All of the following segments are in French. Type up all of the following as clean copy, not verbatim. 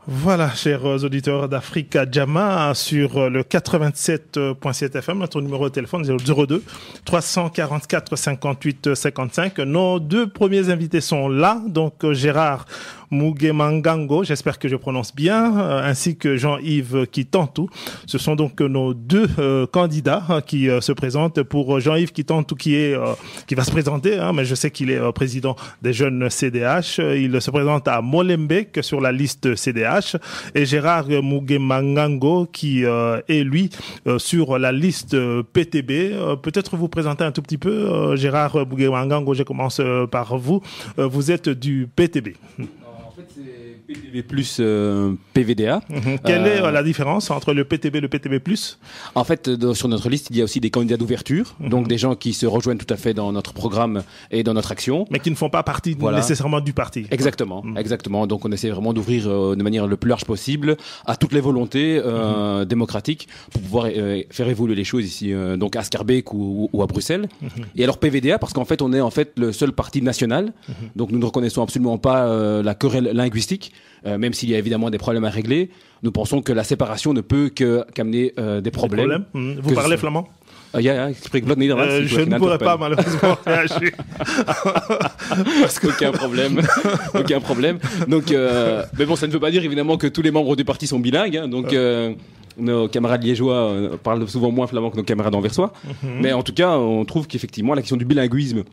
Voilà, chers auditeurs d'Africa Jama, sur le 87.7 FM, notre numéro de téléphone 02 344 58 55. Nos deux premiers invités sont là, donc Gérard Mugemangango, j'espère que je prononce bien, ainsi que Jean-Yves Kitantou. Ce sont donc nos deux candidats qui se présentent. Pour Jean-Yves Kitantou qui va se présenter, mais je sais qu'il est président des jeunes CDH. Il se présente à Molenbeek sur la liste CDH. Et Gérard Mugemangango qui est lui sur la liste PTB. Peut-être vous présenter un tout petit peu, Gérard Mugemangango, je commence par vous. Vous êtes du PTB. En fait, c'est PTB plus PVDA. Quelle est la différence entre le PTB et le PTB+? En fait, sur notre liste, il y a aussi des candidats d'ouverture, donc des gens qui se rejoignent tout à fait dans notre programme et dans notre action. Mais qui ne font pas partie nécessairement du parti. Exactement, exactement. Donc on essaie vraiment d'ouvrir de manière le plus large possible à toutes les volontés démocratiques pour pouvoir faire évoluer les choses ici, donc à Schaerbeek ou à Bruxelles. Et alors PVDA, parce qu'en fait on est le seul parti national, donc nous ne reconnaissons absolument pas la querelle linguistique, même s'il y a évidemment des problèmes à régler. Nous pensons que la séparation ne peut qu'amener des problèmes. Vous parlez flamand? Ja, ik spreek vlot Nederlands. Je ne pourrais pas malheureusement réagir. Aucun problème. Aucun problème. Donc, mais bon, ça ne veut pas dire évidemment que tous les membres du parti sont bilingues. Hein, donc, nos camarades liégeois parlent souvent moins flamand que nos camarades anversois. Mais en tout cas, on trouve qu'effectivement, la question du bilinguisme,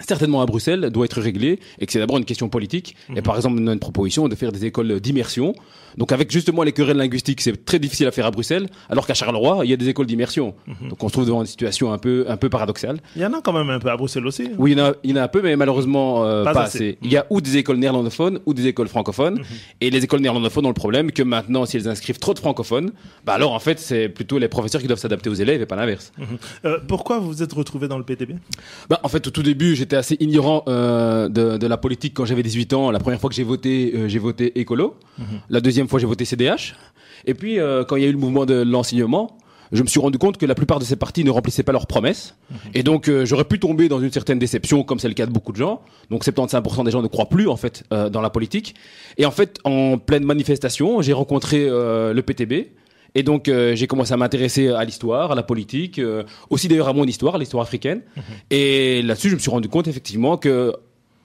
certainement à Bruxelles, doit être réglée et que c'est d'abord une question politique. Et par exemple, notre proposition est de faire des écoles d'immersion. Donc avec justement les querelles linguistiques, c'est très difficile à faire à Bruxelles, alors qu'à Charleroi, il y a des écoles d'immersion. Donc on se trouve devant une situation un peu paradoxale. Il y en a quand même un peu à Bruxelles aussi. Oui, il y en a un peu, mais malheureusement pas assez. Il y a ou des écoles néerlandophones ou des écoles francophones. Et les écoles néerlandophones ont le problème que maintenant, si elles inscrivent trop de francophones, alors en fait, c'est plutôt les professeurs qui doivent s'adapter aux élèves et pas l'inverse. Pourquoi vous vous êtes retrouvé dans le PTB? En fait, au tout début, j'étais assez ignorant de la politique quand j'avais 18 ans. La première fois que j'ai voté écolo. La deuxième fois, j'ai voté CDH. Et puis, quand il y a eu le mouvement de l'enseignement, je me suis rendu compte que la plupart de ces partis ne remplissaient pas leurs promesses. Et donc, j'aurais pu tomber dans une certaine déception, comme c'est le cas de beaucoup de gens. Donc, 75% des gens ne croient plus, en fait, dans la politique. Et en fait, en pleine manifestation, j'ai rencontré le PTB. Et donc, j'ai commencé à m'intéresser à l'histoire, à la politique, aussi d'ailleurs à mon histoire, à l'histoire africaine. Et là-dessus, je me suis rendu compte, effectivement, que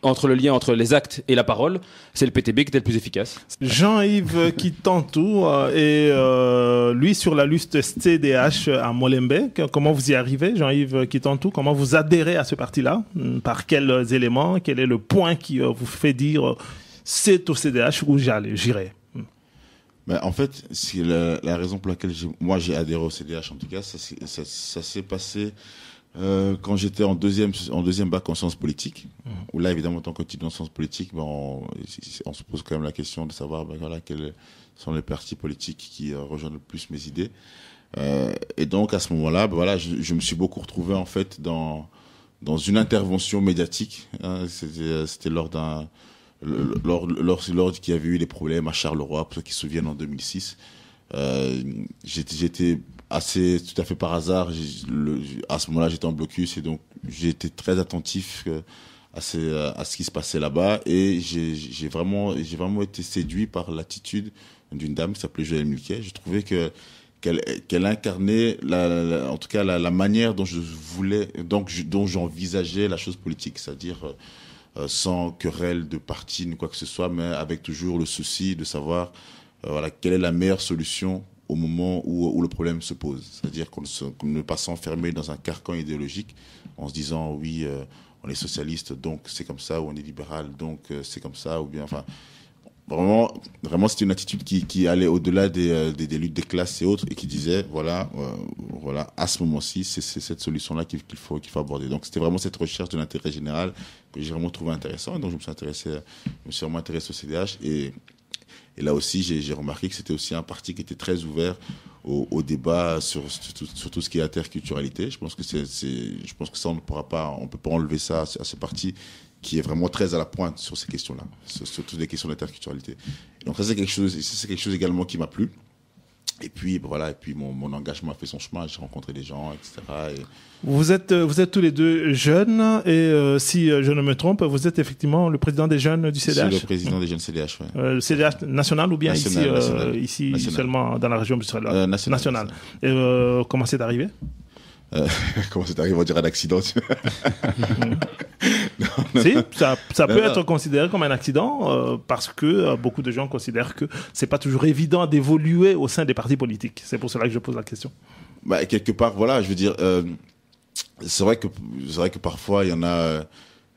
entre le lien entre les actes et la parole, c'est le PTB qui était le plus efficace. Jean-Yves Kitantou est lui sur la liste CDH à Molenbeek. Comment vous y arrivez, Jean-Yves Kitantou? Comment vous adhérez à ce parti-là? Par quels éléments? Quel est le point qui vous fait dire c'est au CDH où j'irai? En fait, c'est la raison pour laquelle j'ai adhéré au CDH, en tout cas, ça s'est passé quand j'étais en deuxième bac en sciences politiques, où là, évidemment, en tant qu'étudiant en sciences politiques, on se pose quand même la question de savoir quels sont les partis politiques qui rejoignent le plus mes idées. Et donc, à ce moment-là, je me suis beaucoup retrouvé, en fait, dans une intervention médiatique. C'était lors qu'il y avait eu des problèmes à Charleroi, pour ceux qui se souviennent, en 2006. J'étais tout à fait par hasard, à ce moment-là j'étais en blocus et donc j'ai été très attentif à ce qui se passait là-bas et j'ai vraiment été séduit par l'attitude d'une dame qui s'appelait Joëlle Mulquet. Je trouvais qu'elle incarnait en tout cas la manière dont dont j'envisageais la chose politique, c'est-à-dire sans querelle de parti ni quoi que ce soit, mais avec toujours le souci de savoir quelle est la meilleure solution au moment où le problème se pose. C'est-à-dire qu'on ne pas s'enfermer dans un carcan idéologique en se disant oui, on est socialiste, donc c'est comme ça, ou on est libéral, donc c'est comme ça, ou bien, enfin, vraiment c'était une attitude qui allait au-delà des luttes des classes et autres, et qui disait, voilà, à ce moment-ci, c'est cette solution-là qu'il faut aborder. Donc c'était vraiment cette recherche de l'intérêt général que j'ai vraiment trouvé intéressant, et donc je me suis vraiment intéressé au CDH, et là aussi, j'ai remarqué que c'était aussi un parti qui était très ouvert au débat sur tout ce qui est interculturalité. Je pense que ça, on peut pas enlever ça à ce parti qui est vraiment très à la pointe sur ces questions-là, sur toutes les questions d'interculturalité. Donc ça, c'est quelque chose également qui m'a plu. Et puis voilà, et puis mon engagement a fait son chemin. J'ai rencontré des gens, etc. Et... Vous êtes tous les deux jeunes et si je ne me trompe, vous êtes effectivement le président des jeunes du CDH. Je suis le président des jeunes CDH, oui. Le CDH national ou bien national, ici national. Seulement dans la région bruxelloise? National. Et comment c'est arrivé? Comment c'est arrivé, on dirait un accident. Si, ça peut être considéré comme un accident parce que beaucoup de gens considèrent que c'est pas toujours évident d'évoluer au sein des partis politiques. C'est pour cela que je pose la question. Bah, quelque part, voilà, je veux dire, c'est vrai que parfois il y en a.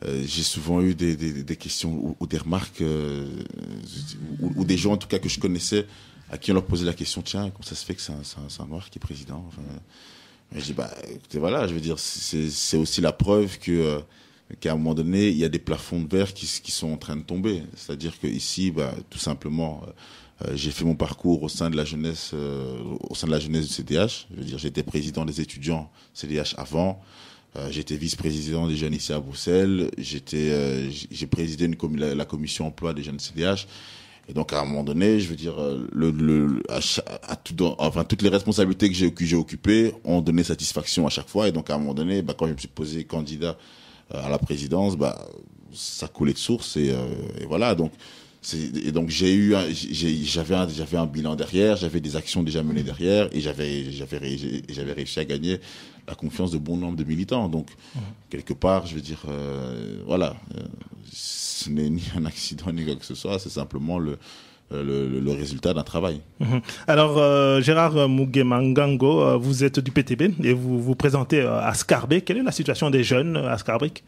J'ai souvent eu des questions ou des remarques ou des gens en tout cas que je connaissais à qui on leur posait la question, tiens, comment ça se fait que c'est un noir qui est président? Enfin, je dis, bah, écoutez, voilà, je veux dire, c'est aussi la preuve qu'à un moment donné, il y a des plafonds de verre qui sont en train de tomber. C'est-à-dire que ici, bah, tout simplement, j'ai fait mon parcours au sein de la jeunesse, du CDH. Je veux dire, j'étais président des étudiants CDH avant. J'étais vice-président des jeunes ici à Bruxelles. J'ai présidé la commission emploi des jeunes CDH. Et donc, à un moment donné, je veux dire, toutes les responsabilités que j'ai occupées ont donné satisfaction à chaque fois. Et donc, à un moment donné, bah, quand je me suis posé candidat à la présidence, bah, ça coulait de source et voilà. Donc, j'avais un bilan derrière, j'avais des actions déjà menées derrière et j'avais réussi à gagner la confiance de bon nombre de militants. Donc, quelque part, je veux dire, voilà. Ce n'est ni un accident ni quoi que ce soit, c'est simplement le résultat d'un travail. Alors, Gérard Mugemangango, vous êtes du PTB et vous vous présentez à Scarbeck. Quelle est la situation des jeunes à Scarbeck?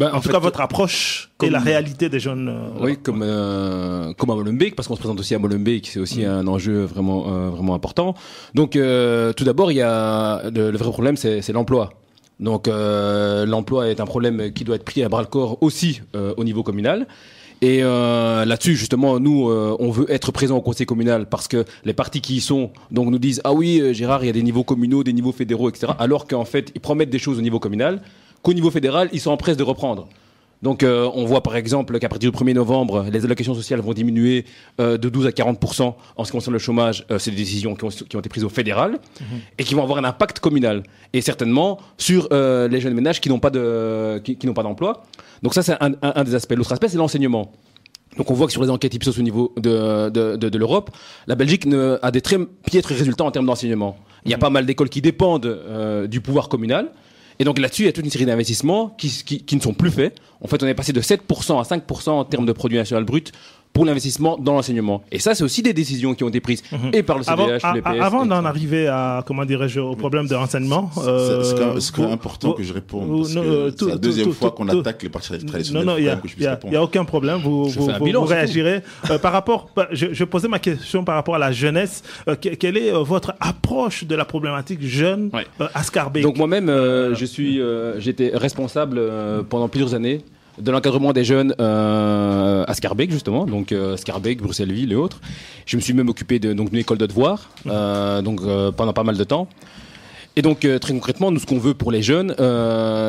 En tout cas, votre approche et la réalité des jeunes. Oui, comme à Molenbeek, parce qu'on se présente aussi à Molenbeek, c'est aussi un enjeu vraiment important. Donc, tout d'abord, il y a le vrai problème, c'est l'emploi. Donc l'emploi est un problème qui doit être pris à bras-le-corps aussi au niveau communal. Et là-dessus, justement, nous, on veut être présents au conseil communal parce que les partis qui y sont donc nous disent « Ah oui, Gérard, il y a des niveaux communaux, des niveaux fédéraux, etc. » Alors qu'en fait, ils promettent des choses au niveau communal qu'au niveau fédéral, ils sont en presse de reprendre. Donc on voit par exemple qu'à partir du 1er novembre, les allocations sociales vont diminuer de 12 à 40% en ce qui concerne le chômage. C'est des décisions qui ont été prises au fédéral et qui vont avoir un impact communal. Et certainement sur les jeunes ménages qui n'ont pas d'emploi. Donc ça, c'est un des aspects. L'autre aspect, c'est l'enseignement. Donc on voit que sur les enquêtes Ipsos au niveau de l'Europe, la Belgique a des très piètres résultats en termes d'enseignement. Il y a pas mal d'écoles qui dépendent du pouvoir communal. Et donc là-dessus, il y a toute une série d'investissements qui ne sont plus faits. En fait, on est passé de 7% à 5% en termes de produit national brut pour l'investissement dans l'enseignement. Et ça, c'est aussi des décisions qui ont été prises et par le CDH, le PS. Avant d'en arriver à, comment dirais-je, au problème de renseignement... c'est quand même important que je réponde, parce que c'est la deuxième fois qu'on attaque les partis traditionnels. Non, il n'y a aucun problème. Vous réagirez. Par rapport, je posais ma question par rapport à la jeunesse. Quelle est votre approche de la problématique jeune à Scarbeck? Donc moi-même, j'étais responsable pendant plusieurs années de l'encadrement des jeunes à Scarbeck, justement, donc Scarbeck, Bruxelles-Ville et autres. Je me suis même occupé d'une école de devoirs pendant pas mal de temps. Et donc, très concrètement, nous, ce qu'on veut pour les jeunes,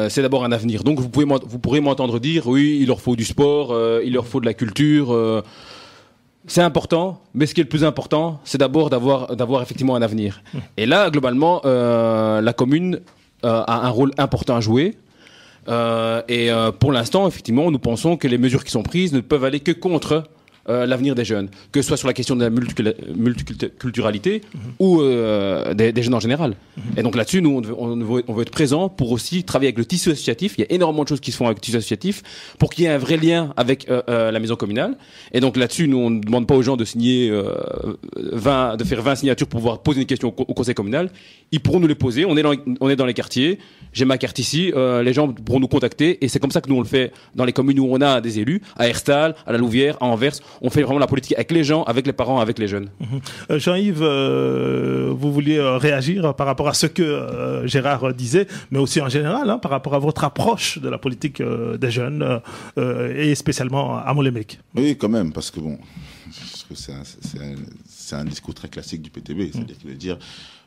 c'est d'abord un avenir. Donc, vous pourrez m'entendre dire, oui, il leur faut du sport, il leur faut de la culture. C'est important, mais ce qui est le plus important, c'est d'abord d'avoir effectivement un avenir. Et là, globalement, la commune a un rôle important à jouer. Pour l'instant, effectivement, nous pensons que les mesures qui sont prises ne peuvent aller que contre l'avenir des jeunes, que ce soit sur la question de la multiculturalité ou des jeunes en général. Et donc là-dessus, nous, on veut être présents pour aussi travailler avec le tissu associatif. Il y a énormément de choses qui se font avec le tissu associatif pour qu'il y ait un vrai lien avec la maison communale. Et donc là-dessus, nous, on ne demande pas aux gens de signer de faire 20 signatures pour pouvoir poser une question au conseil communal. Ils pourront nous les poser. On est dans les quartiers. J'ai ma carte ici. Les gens pourront nous contacter. Et c'est comme ça que nous, on le fait dans les communes où on a des élus, à Herstal, à la Louvière, à Anvers. On fait vraiment la politique avec les gens, avec les parents, avec les jeunes. Jean-Yves, vous vouliez réagir par rapport à ce que Gérard disait, mais aussi en général, par rapport à votre approche de la politique des jeunes, et spécialement à Molenbeek. Oui, quand même, parce que c'est un discours très classique du PTB, c'est-à-dire qu'il veut dire...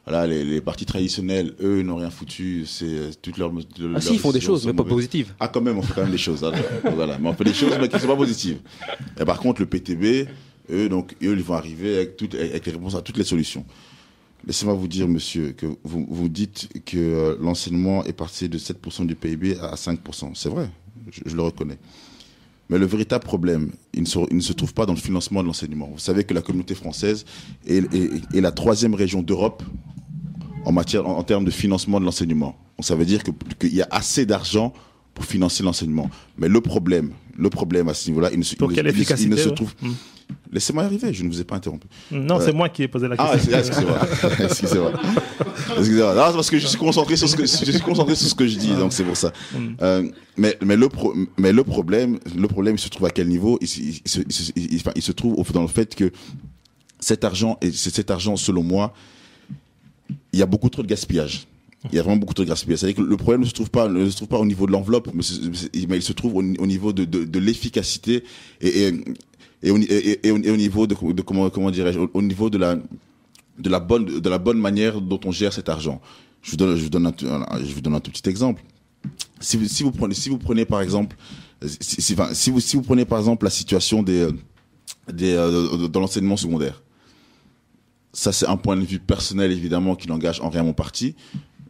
Voilà, les partis traditionnels, eux, n'ont rien foutu. C'est toute leur. Si, ils font des choses, mais pas positives. Ah, quand même, on fait quand même des choses. Voilà, mais on fait des choses, mais qui ne sont pas positives. Et par contre, le PTB, Eux, ils vont arriver avec les réponses à toutes les solutions. Laissez-moi vous dire, monsieur, que vous dites que l'enseignement est passé de 7% du PIB à 5%. C'est vrai, je le reconnais. Mais le véritable problème, il ne se trouve pas dans le financement de l'enseignement. Vous savez que la communauté française est la 3e région d'Europe en termes de financement de l'enseignement. Donc ça veut dire qu'il y a assez d'argent pour financer l'enseignement. Mais le problème à ce niveau-là, il ne se trouve... Laissez-moi arriver, je ne vous ai pas interrompu. Non, c'est moi qui ai posé la question. Excusez-moi. Non, c'est parce que je suis concentré sur ce que je dis, donc c'est pour ça. Mais le problème, il se trouve à quel niveau? Il se trouve dans le fait que cet argent, selon moi, il y a beaucoup trop de gaspillage. Il y a vraiment beaucoup trop de gaspillage. C'est-à-dire que le problème ne se trouve pas au niveau de l'enveloppe, mais il se trouve au niveau de l'efficacité et au niveau de comment dirais-je, au niveau de la bonne manière dont on gère cet argent. Je vous donne un tout petit exemple. Si vous prenez par exemple la situation dans l'enseignement secondaire. Ça, c'est un point de vue personnel, évidemment, qui n'engage en rien mon parti.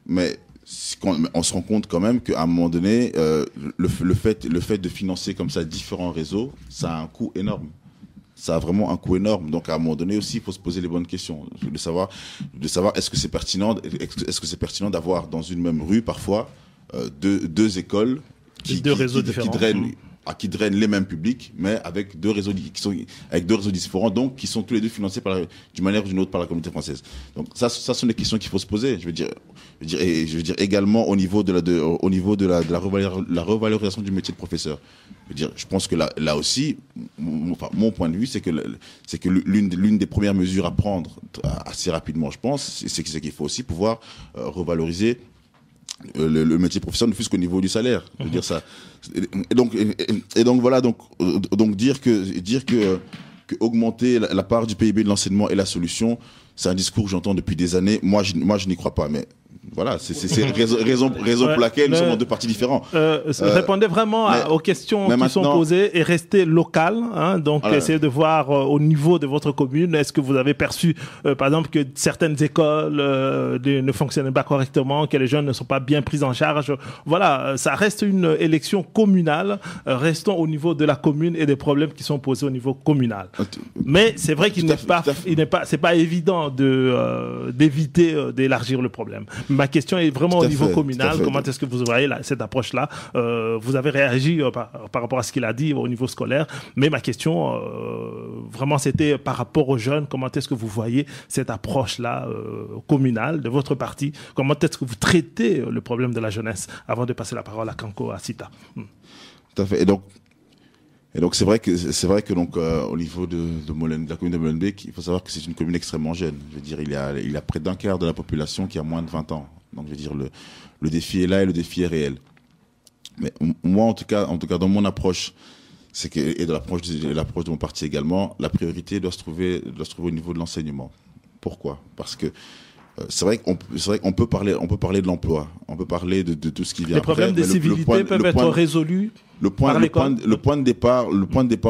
Mais on se rend compte quand même qu'à un moment donné, le fait de financer comme ça différents réseaux, ça a un coût énorme. Ça a vraiment un coût énorme. Donc, à un moment donné aussi, il faut se poser les bonnes questions. De savoir est-ce que c'est pertinent d'avoir dans une même rue, parfois, deux écoles qui drainent les mêmes publics, mais avec deux réseaux différents, donc qui sont tous les deux financés d'une manière ou d'une autre par la communauté française. Donc ça sont des questions qu'il faut se poser. Je veux dire également au niveau de la revalorisation du métier de professeur. Je pense que là aussi, mon point de vue, c'est que l'une des premières mesures à prendre assez rapidement, je pense, c'est qu'il faut aussi pouvoir revaloriser le métier professeur, ne fût-ce qu'au niveau du salaire. Je veux dire ça. Et donc voilà, donc dire que augmenter la part du PIB de l'enseignement est la solution, c'est un discours que j'entends depuis des années. Moi, je n'y crois pas, mais voilà, c'est raison pour laquelle nous sommes dans deux partis différents. Répondez vraiment aux questions qui sont posées et restez local. Donc, essayez de voir au niveau de votre commune. Est-ce que vous avez perçu, par exemple, que certaines écoles ne fonctionnaient pas correctement, que les jeunes ne sont pas bien pris en charge? Voilà, ça reste une élection communale. Restons au niveau de la commune et des problèmes qui sont posés au niveau communal. Mais c'est vrai qu'il c'est pas évident d'éviter d'élargir le problème. Ma question est vraiment au niveau communal. Comment est-ce que vous voyez cette approche-là? Vous avez réagi par rapport à ce qu'il a dit au niveau scolaire, mais ma question, vraiment, c'était par rapport aux jeunes. Comment est-ce que vous voyez cette approche-là communale de votre parti? Comment est-ce que vous traitez le problème de la jeunesse? Avant de passer la parole à Kanko, à Sita. Tout à fait. Et donc c'est vrai que donc au niveau de la commune de Molenbeek, il faut savoir que c'est une commune extrêmement jeune. Je veux dire, il y a près d'un quart de la population qui a moins de 20 ans. Donc je veux dire, le défi est là et le défi est réel. Mais moi en tout cas dans mon approche, et de l'approche de mon parti également, la priorité doit se trouver au niveau de l'enseignement. Pourquoi? Parce que c'est vrai qu'on peut parler de l'emploi, on peut parler de tout ce qui vient. Les problèmes de civilité peuvent être résolus. Le point de départ,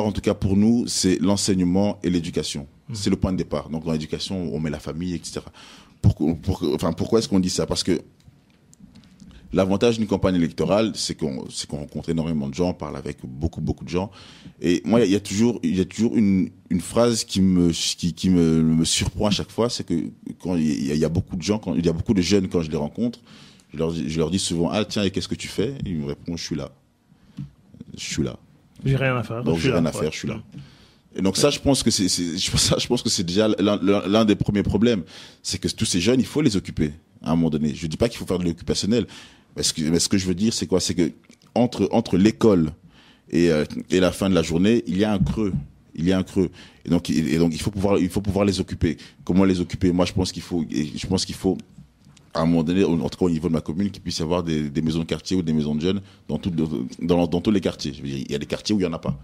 en tout cas pour nous, c'est l'enseignement et l'éducation. C'est le point de départ. Donc dans l'éducation, on met la famille, etc. Pourquoi est-ce qu'on dit ça? Parce que l'avantage d'une campagne électorale, c'est qu'on rencontre énormément de gens, on parle avec beaucoup de gens. Et moi, il y a toujours une phrase qui me surprend à chaque fois, c'est que quand il y a beaucoup de gens, quand il y a beaucoup de jeunes, quand je les rencontre, je leur dis souvent, ah tiens, et qu'est-ce que tu fais? Ils me répondent, je suis là. J'ai rien à faire. Donc j'ai rien à faire, je suis là. Et donc ça, je pense que c'est déjà l'un des premiers problèmes, c'est que tous ces jeunes, il faut les occuper à un moment donné. Je dis pas qu'il faut faire de l'occupationnel, mais ce que je veux dire, c'est quoi? C'est que entre l'école et la fin de la journée, il y a un creux. Et donc il faut pouvoir les occuper. Comment les occuper? Moi, je pense qu'il faut à un moment donné, en tout cas au niveau de ma commune, qu'il puisse y avoir des maisons de quartier ou des maisons de jeunes dans tous les quartiers. Je veux dire, il y a des quartiers où il y en a pas.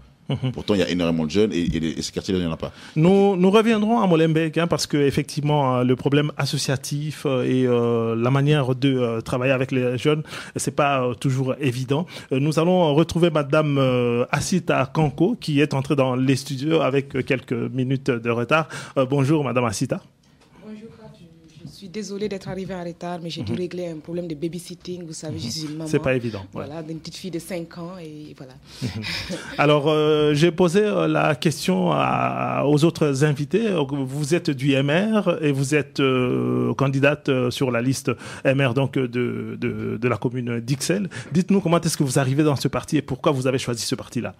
Pourtant, il y a énormément de jeunes et ces quartiers-là, il n'y en a pas. Nous reviendrons à Molenbeek, parce que effectivement, le problème associatif et la manière de travailler avec les jeunes, c'est pas toujours évident. Nous allons retrouver Madame Assita Kanko, qui est entrée dans les studios avec quelques minutes de retard. Bonjour, Madame Assita. Je suis désolée d'être arrivée en retard, mais j'ai dû régler un problème de babysitting. Vous savez, je suis une maman. C'est pas évident. Voilà, d'une petite fille de 5 ans et voilà. Alors, j'ai posé la question aux autres invités. Vous êtes du MR et vous êtes candidate sur la liste MR donc de la commune d'Ixelles. Dites-nous comment est-ce que vous arrivez dans ce parti et pourquoi vous avez choisi ce parti-là.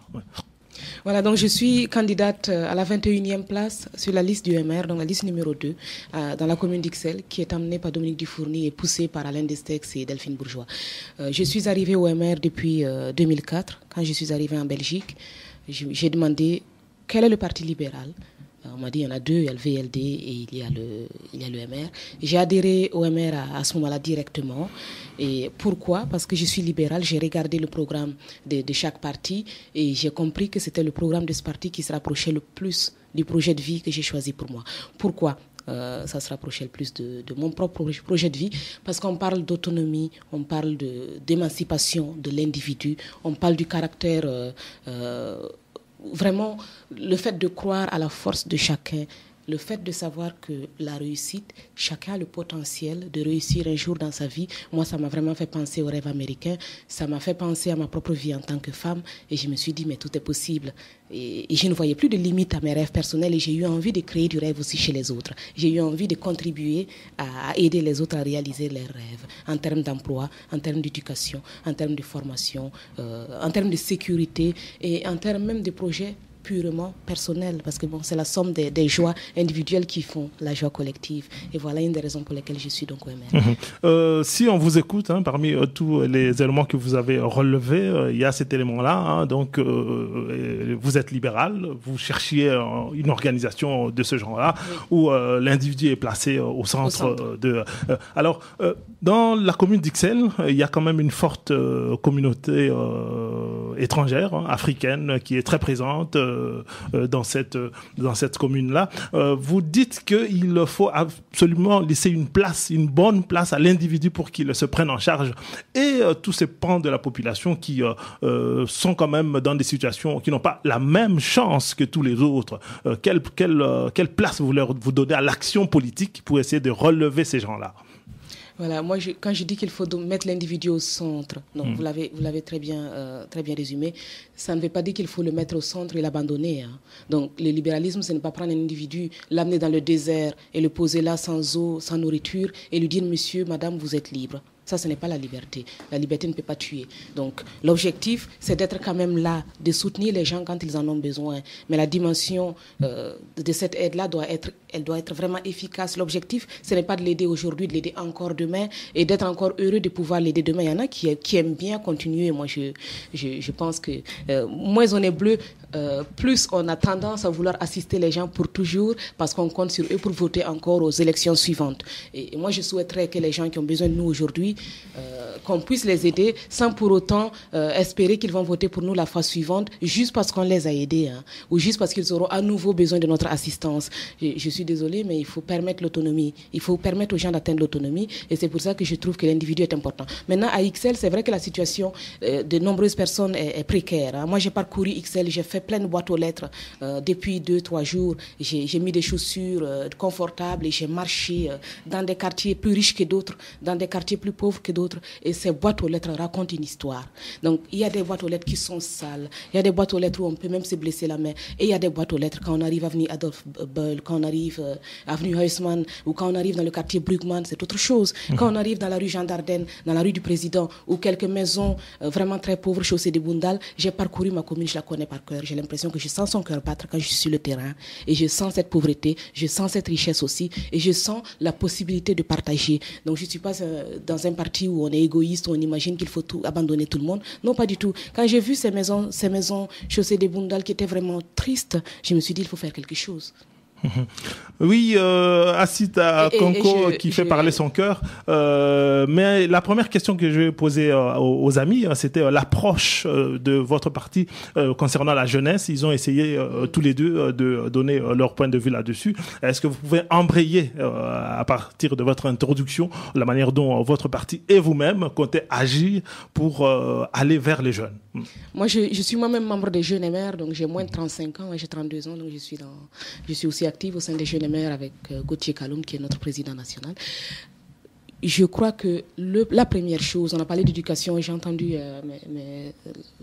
Voilà, donc je suis candidate à la 21e place sur la liste du MR, donc la liste numéro 2, dans la commune d'Ixelles, qui est emmenée par Dominique Dufourny et poussée par Alain Destex et Delphine Bourgeois. Je suis arrivée au MR depuis 2004. Quand je suis arrivée en Belgique, j'ai demandé quel est le parti libéral. On m'a dit il y en a deux, il y a le VLD et il y a le MR. J'ai adhéré au MR à ce moment-là directement. Et pourquoi? Parce que je suis libérale, j'ai regardé le programme de chaque parti et j'ai compris que c'était le programme de ce parti qui se rapprochait le plus du projet de vie que j'ai choisi pour moi. Pourquoi ça se rapprochait le plus de mon propre projet de vie? Parce qu'on parle d'autonomie, on parle d'émancipation de l'individu, on parle du caractère... vraiment, le fait de croire à la force de chacun, le fait de savoir que la réussite, chacun a le potentiel de réussir un jour dans sa vie. Moi, ça m'a vraiment fait penser au rêve américain. Ça m'a fait penser à ma propre vie en tant que femme. Et je me suis dit, mais tout est possible. Et je ne voyais plus de limite à mes rêves personnels. Et j'ai eu envie de créer du rêve aussi chez les autres. J'ai eu envie de contribuer à aider les autres à réaliser leurs rêves. En termes d'emploi, en termes d'éducation, en termes de formation, en termes de sécurité et en termes même de projets purement personnel, parce que bon, c'est la somme des joies individuelles qui font la joie collective. Et voilà une des raisons pour lesquelles je suis donc au MR. Si on vous écoute, parmi tous les éléments que vous avez relevés, il y a cet élément-là. Donc, vous êtes libéral, vous cherchiez une organisation de ce genre-là, oui, où l'individu est placé au centre de... alors, dans la commune d'Ixelles, il y a quand même une forte communauté étrangère, africaine, qui est très présente dans cette commune-là. Vous dites qu'il faut absolument laisser une bonne place à l'individu pour qu'il se prenne en charge, et tous ces pans de la population qui sont quand même dans des situations qui n'ont pas la même chance que tous les autres. Quelle place vous donnez à l'action politique pour essayer de relever ces gens-là? Voilà, moi, quand je dis qu'il faut mettre l'individu au centre, donc vous l'avez très bien résumé, ça ne veut pas dire qu'il faut le mettre au centre et l'abandonner. Donc, le libéralisme, ce n'est pas prendre un individu, l'amener dans le désert et le poser là sans eau, sans nourriture, et lui dire, monsieur, madame, vous êtes libre. Ça, ce n'est pas la liberté. La liberté ne peut pas tuer. Donc, l'objectif, c'est d'être quand même là, de soutenir les gens quand ils en ont besoin. Mais la dimension de cette aide-là elle doit être vraiment efficace. L'objectif, ce n'est pas de l'aider aujourd'hui, de l'aider encore demain et d'être encore heureux de pouvoir l'aider demain. Il y en a qui aiment bien continuer. Moi, je pense que moins on est bleu, plus on a tendance à vouloir assister les gens pour toujours parce qu'on compte sur eux pour voter encore aux élections suivantes. Et moi, je souhaiterais que les gens qui ont besoin de nous aujourd'hui, qu'on puisse les aider sans pour autant espérer qu'ils vont voter pour nous la fois suivante juste parce qu'on les a aidés, ou juste parce qu'ils auront à nouveau besoin de notre assistance. Je suis désolée, mais il faut permettre l'autonomie. Il faut permettre aux gens d'atteindre l'autonomie, et c'est pour ça que je trouve que l'individu est important. Maintenant, à Ixelles, c'est vrai que la situation de nombreuses personnes est précaire. Moi, j'ai parcouru Ixelles, j'ai fait plein de boîtes aux lettres depuis 2-3 jours. J'ai mis des chaussures confortables et j'ai marché dans des quartiers plus riches que d'autres, dans des quartiers plus pauvres que d'autres, et ces boîtes aux lettres racontent une histoire. Donc il y a des boîtes aux lettres qui sont sales, il y a des boîtes aux lettres où on peut même se blesser la main, et il y a des boîtes aux lettres quand on arrive à avenue Adolphe Beul, quand on arrive à avenue Huysman, ou quand on arrive dans le quartier Brugman, c'est autre chose. Quand on arrive dans la rue Jean Dardenne, dans la rue du Président, ou quelques maisons vraiment très pauvres, chaussée de Boundal, j'ai parcouru ma commune, je la connais par cœur, j'ai l'impression que je sens son cœur battre quand je suis sur le terrain, et je sens cette pauvreté, je sens cette richesse aussi, et je sens la possibilité de partager. Donc je ne suis pas dans un parti où on est égoïste, où on imagine qu'il faut abandonner tout le monde. Non, pas du tout. Quand j'ai vu ces maisons chaussées de Boundal qui étaient vraiment tristes, je me suis dit, il faut faire quelque chose. Oui, Assita Konko qui fait parler son cœur. Mais la première question que je vais poser aux amis, c'était l'approche de votre parti concernant la jeunesse. Ils ont essayé tous les deux de donner leur point de vue là-dessus. Est-ce que vous pouvez embrayer à partir de votre introduction la manière dont votre parti et vous-même comptez agir pour aller vers les jeunes? Moi, je suis moi-même membre des Jeunes Mères, donc j'ai moins de 35 ans, j'ai 32 ans, donc je suis aussi active au sein des Jeunes Mères avec Gauthier Kaloum, qui est notre président national. Je crois que la première chose, on a parlé d'éducation, j'ai entendu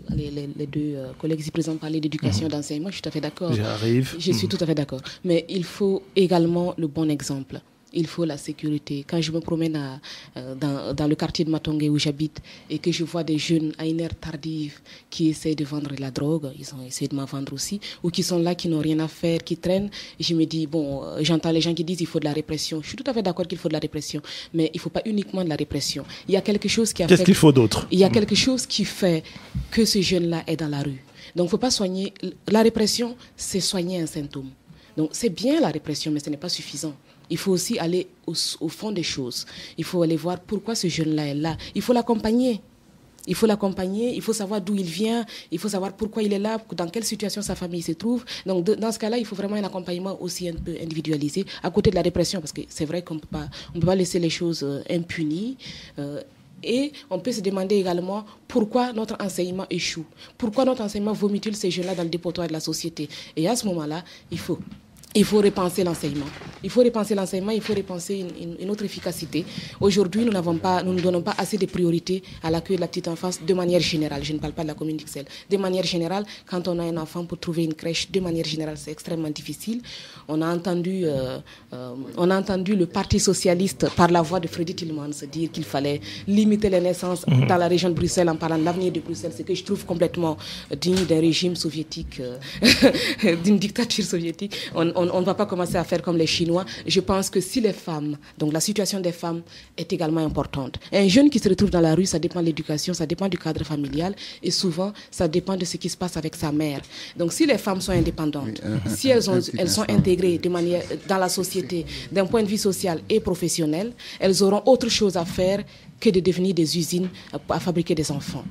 les deux collègues ici présents parler d'éducation, d'enseignement, je suis tout à fait d'accord. J'arrive. Je suis tout à fait d'accord. Mais il faut également le bon exemple. Il faut la sécurité. Quand je me promène dans le quartier de Matongé où j'habite et que je vois des jeunes à une heure tardive qui essayent de vendre de la drogue, ils ont essayé de m'en vendre aussi, ou qui sont là, qui n'ont rien à faire, qui traînent, je me dis, bon, j'entends les gens qui disent qu'il faut de la répression. Je suis tout à fait d'accord qu'il faut de la répression, mais il ne faut pas uniquement de la répression. Il y a quelque chose qui a Qu'est-ce qu'il faut d'autre? Il y a quelque chose qui fait que ce jeune-là est dans la rue. Donc, il ne faut pas soigner. La répression, c'est soigner un symptôme. Donc, c'est bien la répression, mais ce n'est pas suffisant. Il faut aussi aller au fond des choses. Il faut aller voir pourquoi ce jeune-là est là. Il faut l'accompagner. Il faut l'accompagner, il faut savoir d'où il vient, il faut savoir pourquoi il est là, dans quelle situation sa famille se trouve. Donc, dans ce cas-là, il faut vraiment un accompagnement aussi un peu individualisé, à côté de la répression, parce que c'est vrai qu'on ne peut pas laisser les choses impunies. Et on peut se demander également pourquoi notre enseignement échoue. Pourquoi notre enseignement vomit-il ces jeunes-là dans le dépotoir de la société. Et à ce moment-là, il faut repenser l'enseignement. Il faut repenser l'enseignement, il faut repenser une autre efficacité. Aujourd'hui, nous ne donnons pas assez de priorité à l'accueil de la petite enfance de manière générale. Je ne parle pas de la commune d'Ixelles. De manière générale, quand on a un enfant pour trouver une crèche, de manière générale, c'est extrêmement difficile. On a entendu le Parti socialiste, par la voix de Freddy Tillmans, se dire qu'il fallait limiter les naissances dans la région de Bruxelles en parlant de l'avenir de Bruxelles, ce que je trouve complètement digne d'un régime soviétique, d'une dictature soviétique. On ne va pas commencer à faire comme les Chinois. Je pense que si les femmes, donc la situation des femmes est également importante. Un jeune qui se retrouve dans la rue, ça dépend de l'éducation, ça dépend du cadre familial et souvent, ça dépend de ce qui se passe avec sa mère. Donc si les femmes sont indépendantes, si elles sont intégrées de manière, dans la société d'un point de vue social et professionnel, elles auront autre chose à faire que de devenir des usines à fabriquer des enfants.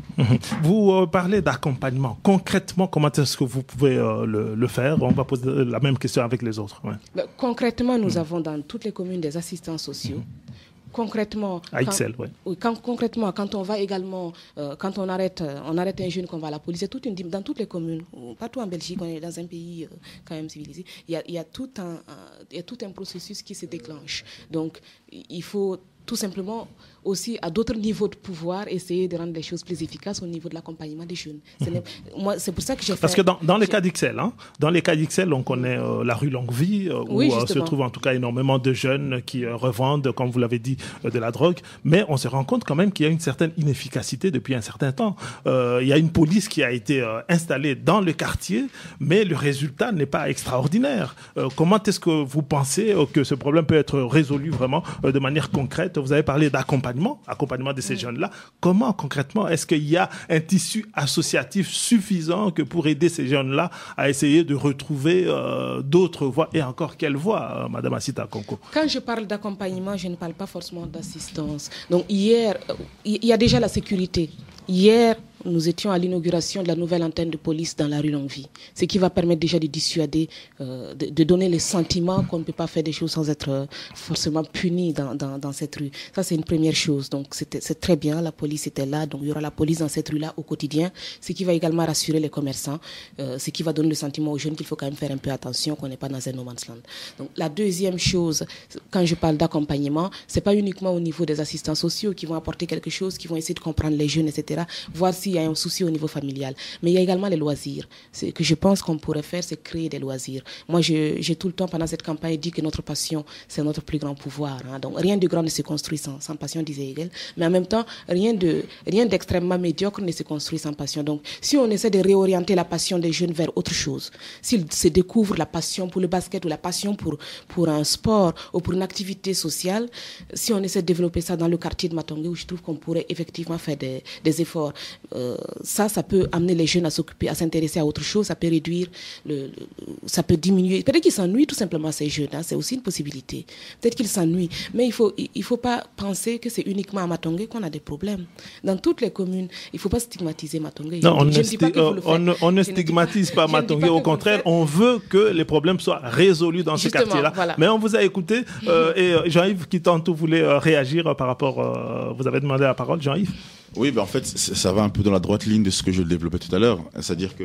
Vous parlez d'accompagnement. Concrètement, comment est-ce que vous pouvez le faire? On va poser la même question avec les autres. Ouais. Concrètement, nous avons dans toutes les communes des assistants sociaux. Concrètement, à Ixelles, concrètement, quand on va également, quand on arrête un jeune qu'on va à la police, dans toutes les communes, partout en Belgique, on est dans un pays quand même civilisé, il y a tout un processus qui se déclenche. Donc, il faut tout simplement aussi à d'autres niveaux de pouvoir essayer de rendre les choses plus efficaces au niveau de l'accompagnement des jeunes. Moi, c'est pour ça que j'ai fait... Parce que dans les cas d'Ixelles, on connaît la rue Longue-Vie, où se trouvent en tout cas énormément de jeunes qui revendent, comme vous l'avez dit, de la drogue. Mais on se rend compte quand même qu'il y a une certaine inefficacité depuis un certain temps. Il y a une police qui a été installée dans le quartier, mais le résultat n'est pas extraordinaire. Comment est-ce que vous pensez que ce problème peut être résolu vraiment de manière concrète? Vous avez parlé d'accompagnement de ces jeunes-là. Comment concrètement est-ce qu'il y a un tissu associatif suffisant que pour aider ces jeunes-là à essayer de retrouver d'autres voies, et encore quelles voies, Madame Assita Konko? Quand je parle d'accompagnement, je ne parle pas forcément d'assistance. Donc hier, il y a déjà la sécurité. Hier, nous étions à l'inauguration de la nouvelle antenne de police dans la rue Longue-Vie, ce qui va permettre déjà de dissuader, de donner le sentiment qu'on ne peut pas faire des choses sans être forcément puni dans cette rue. Ça, c'est une première chose. Donc, c'est très bien, la police était là, donc il y aura la police dans cette rue-là au quotidien, ce qui va également rassurer les commerçants, ce qui va donner le sentiment aux jeunes qu'il faut quand même faire un peu attention, qu'on n'est pas dans un no man's land. Donc, la deuxième chose, quand je parle d'accompagnement, c'est pas uniquement au niveau des assistants sociaux qui vont apporter quelque chose, qui vont essayer de comprendre les jeunes, etc., voir s'il y a un souci au niveau familial. Mais il y a également les loisirs. Ce que je pense qu'on pourrait faire, c'est créer des loisirs. Moi, j'ai tout le temps, pendant cette campagne, dit que notre passion, c'est notre plus grand pouvoir. Donc, rien de grand ne se construit sans passion, disait Hegel. Mais en même temps, rien d'extrêmement médiocre ne se construit sans passion. Donc, si on essaie de réorienter la passion des jeunes vers autre chose, s'ils se découvrent la passion pour le basket ou la passion pour un sport ou pour une activité sociale, si on essaie de développer ça dans le quartier de Matongé, où je trouve qu'on pourrait effectivement faire des efforts. ça peut amener les jeunes à s'occuper, à s'intéresser à autre chose, ça peut réduire, ça peut diminuer. Peut-être qu'ils s'ennuient tout simplement, ces jeunes, c'est aussi une possibilité. Peut-être qu'ils s'ennuient, mais il faut pas penser que c'est uniquement à Matongé qu'on a des problèmes. Dans toutes les communes, il faut pas stigmatiser Matongé. Non, on ne stigmatise pas Matongé, au contraire, on veut que les problèmes soient résolus dans ce quartier-là. Voilà. Mais on vous a écouté, et Jean-Yves qui tantôt voulait réagir par rapport, vous avez demandé la parole, Jean-Yves. Oui, en fait, ça va un peu dans la droite ligne de ce que je développais tout à l'heure. C'est-à-dire que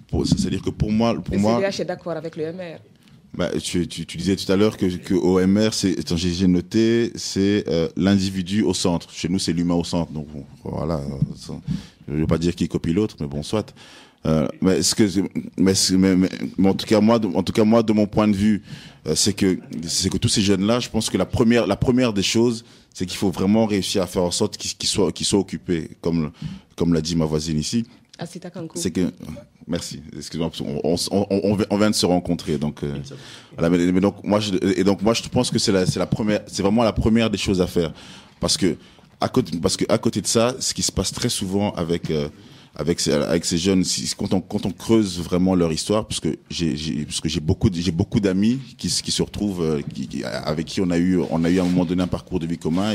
pour moi... Le CDH est d'accord avec le MR. Tu disais tout à l'heure que au MR, j'ai noté, c'est l'individu au centre. Chez nous, c'est l'humain au centre. Donc voilà, je ne veux pas dire qui copie l'autre, mais bon, soit. Mais en tout cas moi, de mon point de vue, c'est que tous ces jeunes-là, je pense que la première des choses, c'est qu'il faut vraiment réussir à faire en sorte qu'ils soient occupés, comme l'a dit ma voisine ici. Asita Kankou. C'est que merci. Excusez-moi, on vient de se rencontrer, donc voilà. Mais donc moi je pense que c'est vraiment la première des choses à faire, parce que à côté de ça, ce qui se passe très souvent avec ces jeunes, quand on creuse vraiment leur histoire, parce que j'ai beaucoup d'amis qui se retrouvent, avec qui on a eu à un moment donné un parcours de vie commun,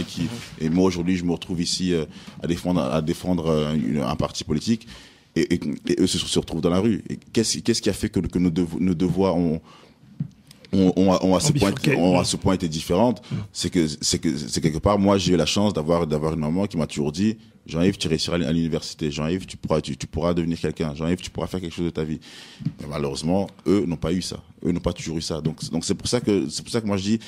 et moi aujourd'hui je me retrouve ici à défendre un parti politique, et eux se retrouvent dans la rue. Et qu'est-ce qui a fait que nos devoirs ont à ce point été différentes? C'est que quelque part, moi j'ai eu la chance d'avoir une maman qui m'a toujours dit: Jean-Yves, tu réussiras à l'université. Jean-Yves, tu pourras devenir quelqu'un. Jean-Yves, tu pourras faire quelque chose de ta vie. Mais malheureusement, eux n'ont pas eu ça. Eux n'ont pas toujours eu ça. Donc c'est pour ça que moi je dis,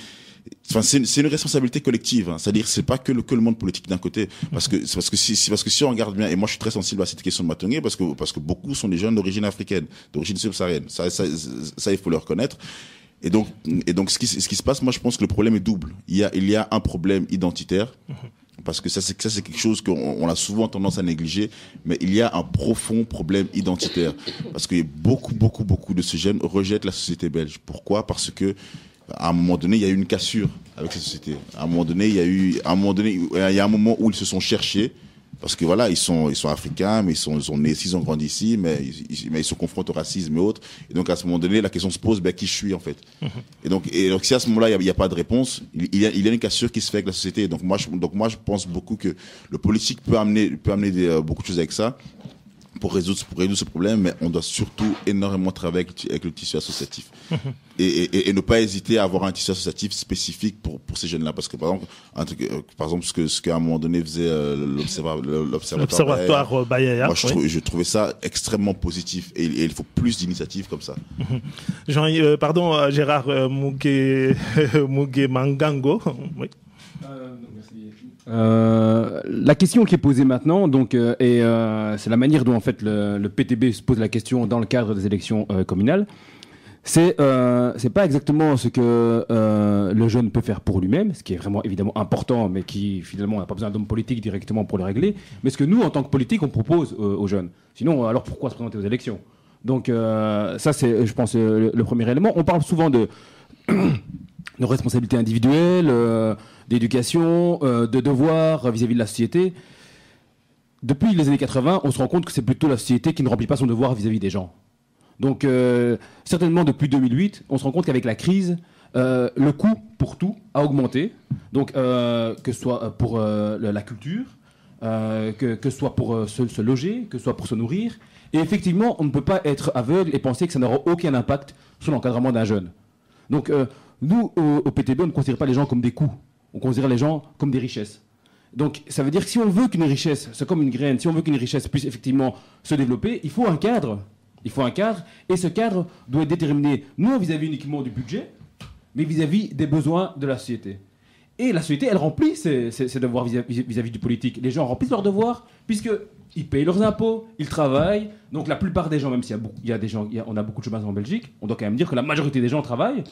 enfin, c'est une responsabilité collective, hein. C'est-à-dire, c'est pas que le monde politique d'un côté, parce que si on regarde bien, et moi je suis très sensible à cette question de Matongé, parce que beaucoup sont des jeunes d'origine africaine, d'origine subsaharienne. Ça il faut le reconnaître. Et donc ce qui se passe, moi je pense que le problème est double. Il y a un problème identitaire, parce que ça c'est quelque chose qu'on a souvent tendance à négliger, mais il y a un profond problème identitaire, parce que beaucoup de ces jeunes rejettent la société belge. Pourquoi? Parce que à un moment donné, il y a eu une cassure avec cette société. À un moment donné, il y a un moment où ils se sont cherchés, parce que voilà, ils sont africains, mais ils sont nés ici, ils ont grandi ici, mais ils se confrontent au racisme et autres. Et donc à ce moment donné, la question se pose, qui je suis en fait. Et donc si à ce moment-là il n'y a pas de réponse, il y a une cassure qui se fait avec la société. Donc moi je pense beaucoup que le politique peut amener beaucoup de choses avec ça, pour résoudre ce problème, mais on doit surtout énormément travailler avec le tissu associatif. Et ne pas hésiter à avoir un tissu associatif spécifique pour ces jeunes-là. Parce que, par exemple, ce qu'à un moment donné faisait l'Observatoire Bayaya. Moi, je trouvais ça extrêmement positif. Et il faut plus d'initiatives comme ça. Gérard Mugué Mangango. Oui. La question qui est posée maintenant, donc, c'est la manière dont en fait le PTB se pose la question dans le cadre des élections communales. C'est pas exactement ce que le jeune peut faire pour lui-même, ce qui est vraiment évidemment important, mais qui finalement on n'a pas besoin d'hommes politiques directement pour le régler. Mais ce que nous, en tant que politique, on propose aux jeunes. Sinon, alors pourquoi se présenter aux élections? Donc ça, c'est, je pense, le premier élément. On parle souvent de responsabilité individuelle, d'éducation, de devoirs vis-à-vis de la société. Depuis les années 80, on se rend compte que c'est plutôt la société qui ne remplit pas son devoir vis-à-vis des gens. Donc, certainement depuis 2008, on se rend compte qu'avec la crise, le coût pour tout a augmenté. Donc, que ce soit pour la culture, que ce soit pour se loger, que ce soit pour se nourrir. Et effectivement, on ne peut pas être aveugle et penser que ça n'aura aucun impact sur l'encadrement d'un jeune. Donc, nous, au PTB, on ne considère pas les gens comme des coûts. On considère les gens comme des richesses. Donc, ça veut dire que si on veut qu'une richesse, c'est comme une graine, si on veut qu'une richesse puisse effectivement se développer, il faut un cadre. Il faut un cadre, et ce cadre doit être déterminé non vis-à-vis uniquement du budget, mais vis-à-vis des besoins de la société. Et la société, elle remplit ses devoirs vis-à-vis du politique. Les gens remplissent leurs devoirs, puisqu'ils payent leurs impôts, ils travaillent. Donc la plupart des gens, même s'il y a des gens, on a beaucoup de chômage en Belgique, on doit quand même dire que la majorité des gens travaillent,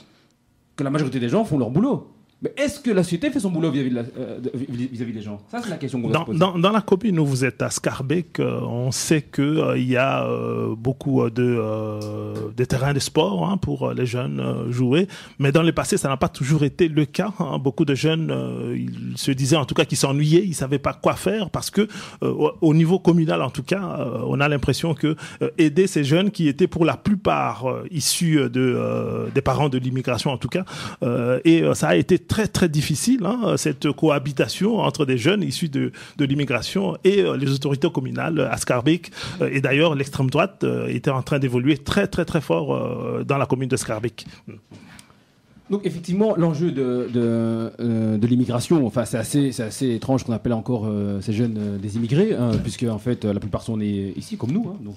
que la majorité des gens font leur boulot. Mais est-ce que la société fait son boulot vis-à-vis des gens? Ça, c'est la question qu'on doit se poser. Dans la commune où vous êtes à Schaerbeek, on sait qu'il y a beaucoup de terrains de sport hein, pour les jeunes jouer. Mais dans le passé, ça n'a pas toujours été le cas. Hein. Beaucoup de jeunes, ils se disaient en tout cas qu'ils s'ennuyaient, ils ne savaient pas quoi faire parce que au niveau communal, en tout cas, on a l'impression que aider ces jeunes qui étaient pour la plupart issus des parents de l'immigration, en tout cas, et ça a été très très difficile, hein, cette cohabitation entre des jeunes issus de l'immigration et les autorités communales à Schaerbeek. Et d'ailleurs, l'extrême droite était en train d'évoluer très très très fort dans la commune de Schaerbeek. Donc effectivement, l'enjeu de l'immigration, enfin c'est assez étrange qu'on appelle encore ces jeunes des immigrés, hein, puisque en fait la plupart sont nés ici comme nous. Hein, donc,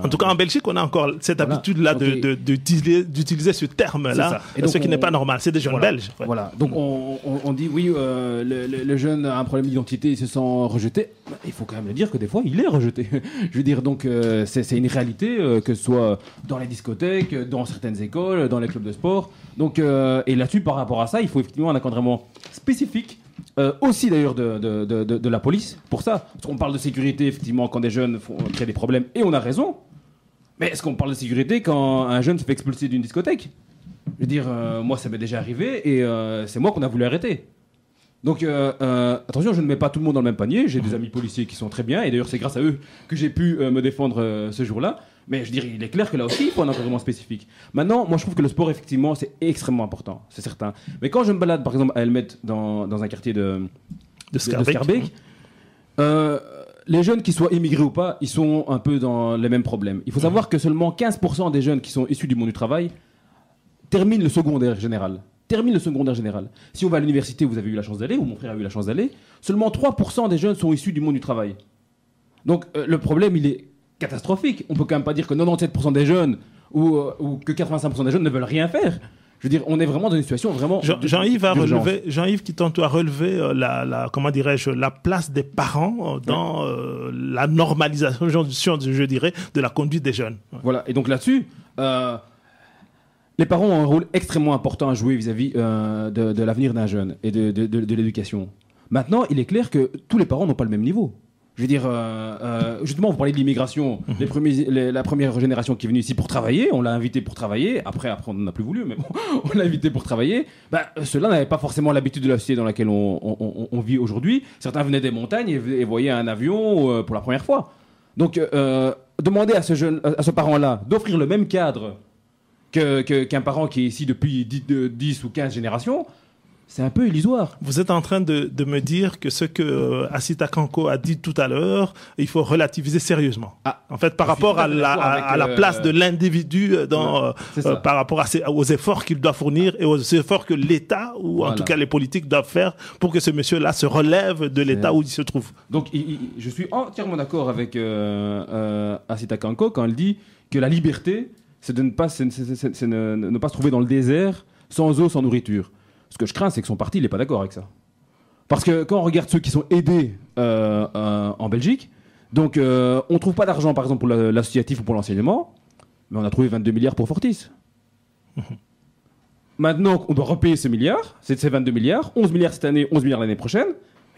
en tout cas en Belgique, on a encore cette habitude-là d'utiliser ce terme-là, ce qui n'est pas normal. C'est des jeunes belges. Ouais. Voilà. Donc on dit oui, le jeune a un problème d'identité, il se sent rejeté. Il faut quand même le dire que des fois il est rejeté. Je veux dire donc c'est une réalité que ce soit dans les discothèques, dans certaines écoles, dans les clubs de sport. Donc et là-dessus, par rapport à ça, il faut effectivement un encadrement spécifique, aussi d'ailleurs de la police, pour ça. Parce qu'on parle de sécurité, effectivement, quand des jeunes créent des problèmes, et on a raison. Mais est-ce qu'on parle de sécurité quand un jeune se fait expulser d'une discothèque? Je veux dire, moi, ça m'est déjà arrivé, et c'est moi qu'on a voulu arrêter. Donc, attention, je ne mets pas tout le monde dans le même panier. J'ai des amis policiers qui sont très bien, et d'ailleurs, c'est grâce à eux que j'ai pu me défendre ce jour-là. Mais je dirais, il est clair que là aussi, il faut un encadrement spécifique. Maintenant, moi, je trouve que le sport, effectivement, c'est extrêmement important, c'est certain. Mais quand je me balade, par exemple, à Elmet, dans un quartier de Schaerbeek, les jeunes, qu'ils soient immigrés ou pas, ils sont un peu dans les mêmes problèmes. Il faut savoir que seulement 15% des jeunes qui sont issus du monde du travail terminent le secondaire général. Si on va à l'université, vous avez eu la chance d'aller, ou mon frère a eu la chance d'aller, seulement 3% des jeunes sont issus du monde du travail. Donc, le problème, il est catastrophique. On peut quand même pas dire que 97% des jeunes ou que 85% des jeunes ne veulent rien faire. Je veux dire, on est vraiment dans une situation vraiment Jean-Yves qui tantôt a relevé la place des parents dans la normalisation, je dirais, de la conduite des jeunes. Voilà. Et donc là-dessus, les parents ont un rôle extrêmement important à jouer vis-à-vis de l'avenir d'un jeune et de l'éducation. Maintenant, il est clair que tous les parents n'ont pas le même niveau. Je veux dire, justement, vous parlez de l'immigration. La première génération qui est venue ici pour travailler, on l'a invité pour travailler. Après, on n'en a plus voulu, mais bon, on l'a invité pour travailler. Ceux-là n'avaient pas forcément l'habitude de la société dans laquelle on vit aujourd'hui. Certains venaient des montagnes et voyaient un avion pour la première fois. Donc, demander à ce parent-là d'offrir le même cadre qu'un parent qui est ici depuis 10 ou 15 générations, c'est un peu illusoire. Vous êtes en train de me dire que ce que Asita Kanko a dit tout à l'heure, il faut relativiser sérieusement. En fait, par rapport à la place de l'individu par rapport aux efforts qu'il doit fournir et aux efforts que l'État, ou en tout cas les politiques, doivent faire pour que ce monsieur-là se relève de l'État où il se trouve. Donc, je suis entièrement d'accord avec Asita Kanko quand elle dit que la liberté, c'est de ne pas se trouver dans le désert, sans eau, sans nourriture. Ce que je crains, c'est que son parti, il n'est pas d'accord avec ça. Parce que quand on regarde ceux qui sont aidés en Belgique, donc on ne trouve pas d'argent, par exemple, pour l'associatif ou pour l'enseignement, mais on a trouvé 22 milliards pour Fortis. Maintenant, on doit repayer ces milliards, ces 22 milliards, 11 milliards cette année, 11 milliards l'année prochaine.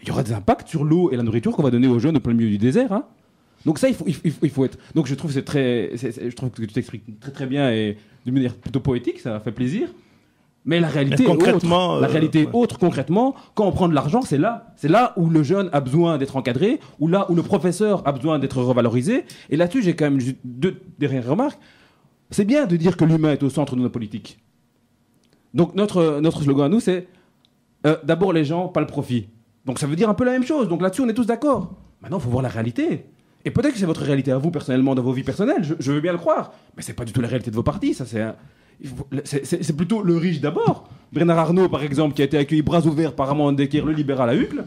Il y aura des impacts sur l'eau et la nourriture qu'on va donner aux jeunes au plein milieu du désert. Hein. Donc ça, il faut être... Donc je trouve que tu t'expliques très très bien et de manière plutôt poétique, ça fait plaisir. Mais la réalité est autre. Concrètement, quand on prend de l'argent, c'est là où le jeune a besoin d'être encadré, ou là où le professeur a besoin d'être revalorisé. Et là-dessus, j'ai quand même deux dernières remarques. C'est bien de dire que l'humain est au centre de nos politiques. Donc notre slogan à nous, c'est d'abord les gens, pas le profit. Donc ça veut dire un peu la même chose. Donc là-dessus, on est tous d'accord. Maintenant, il faut voir la réalité. Et peut-être que c'est votre réalité à vous, personnellement, dans vos vies personnelles. Je veux bien le croire. Mais c'est pas du tout la réalité de vos partis. Ça, c'est plutôt le riche d'abord. Bernard Arnault, par exemple, qui a été accueilli bras ouverts par Armand Decker, le libéral à Uccle,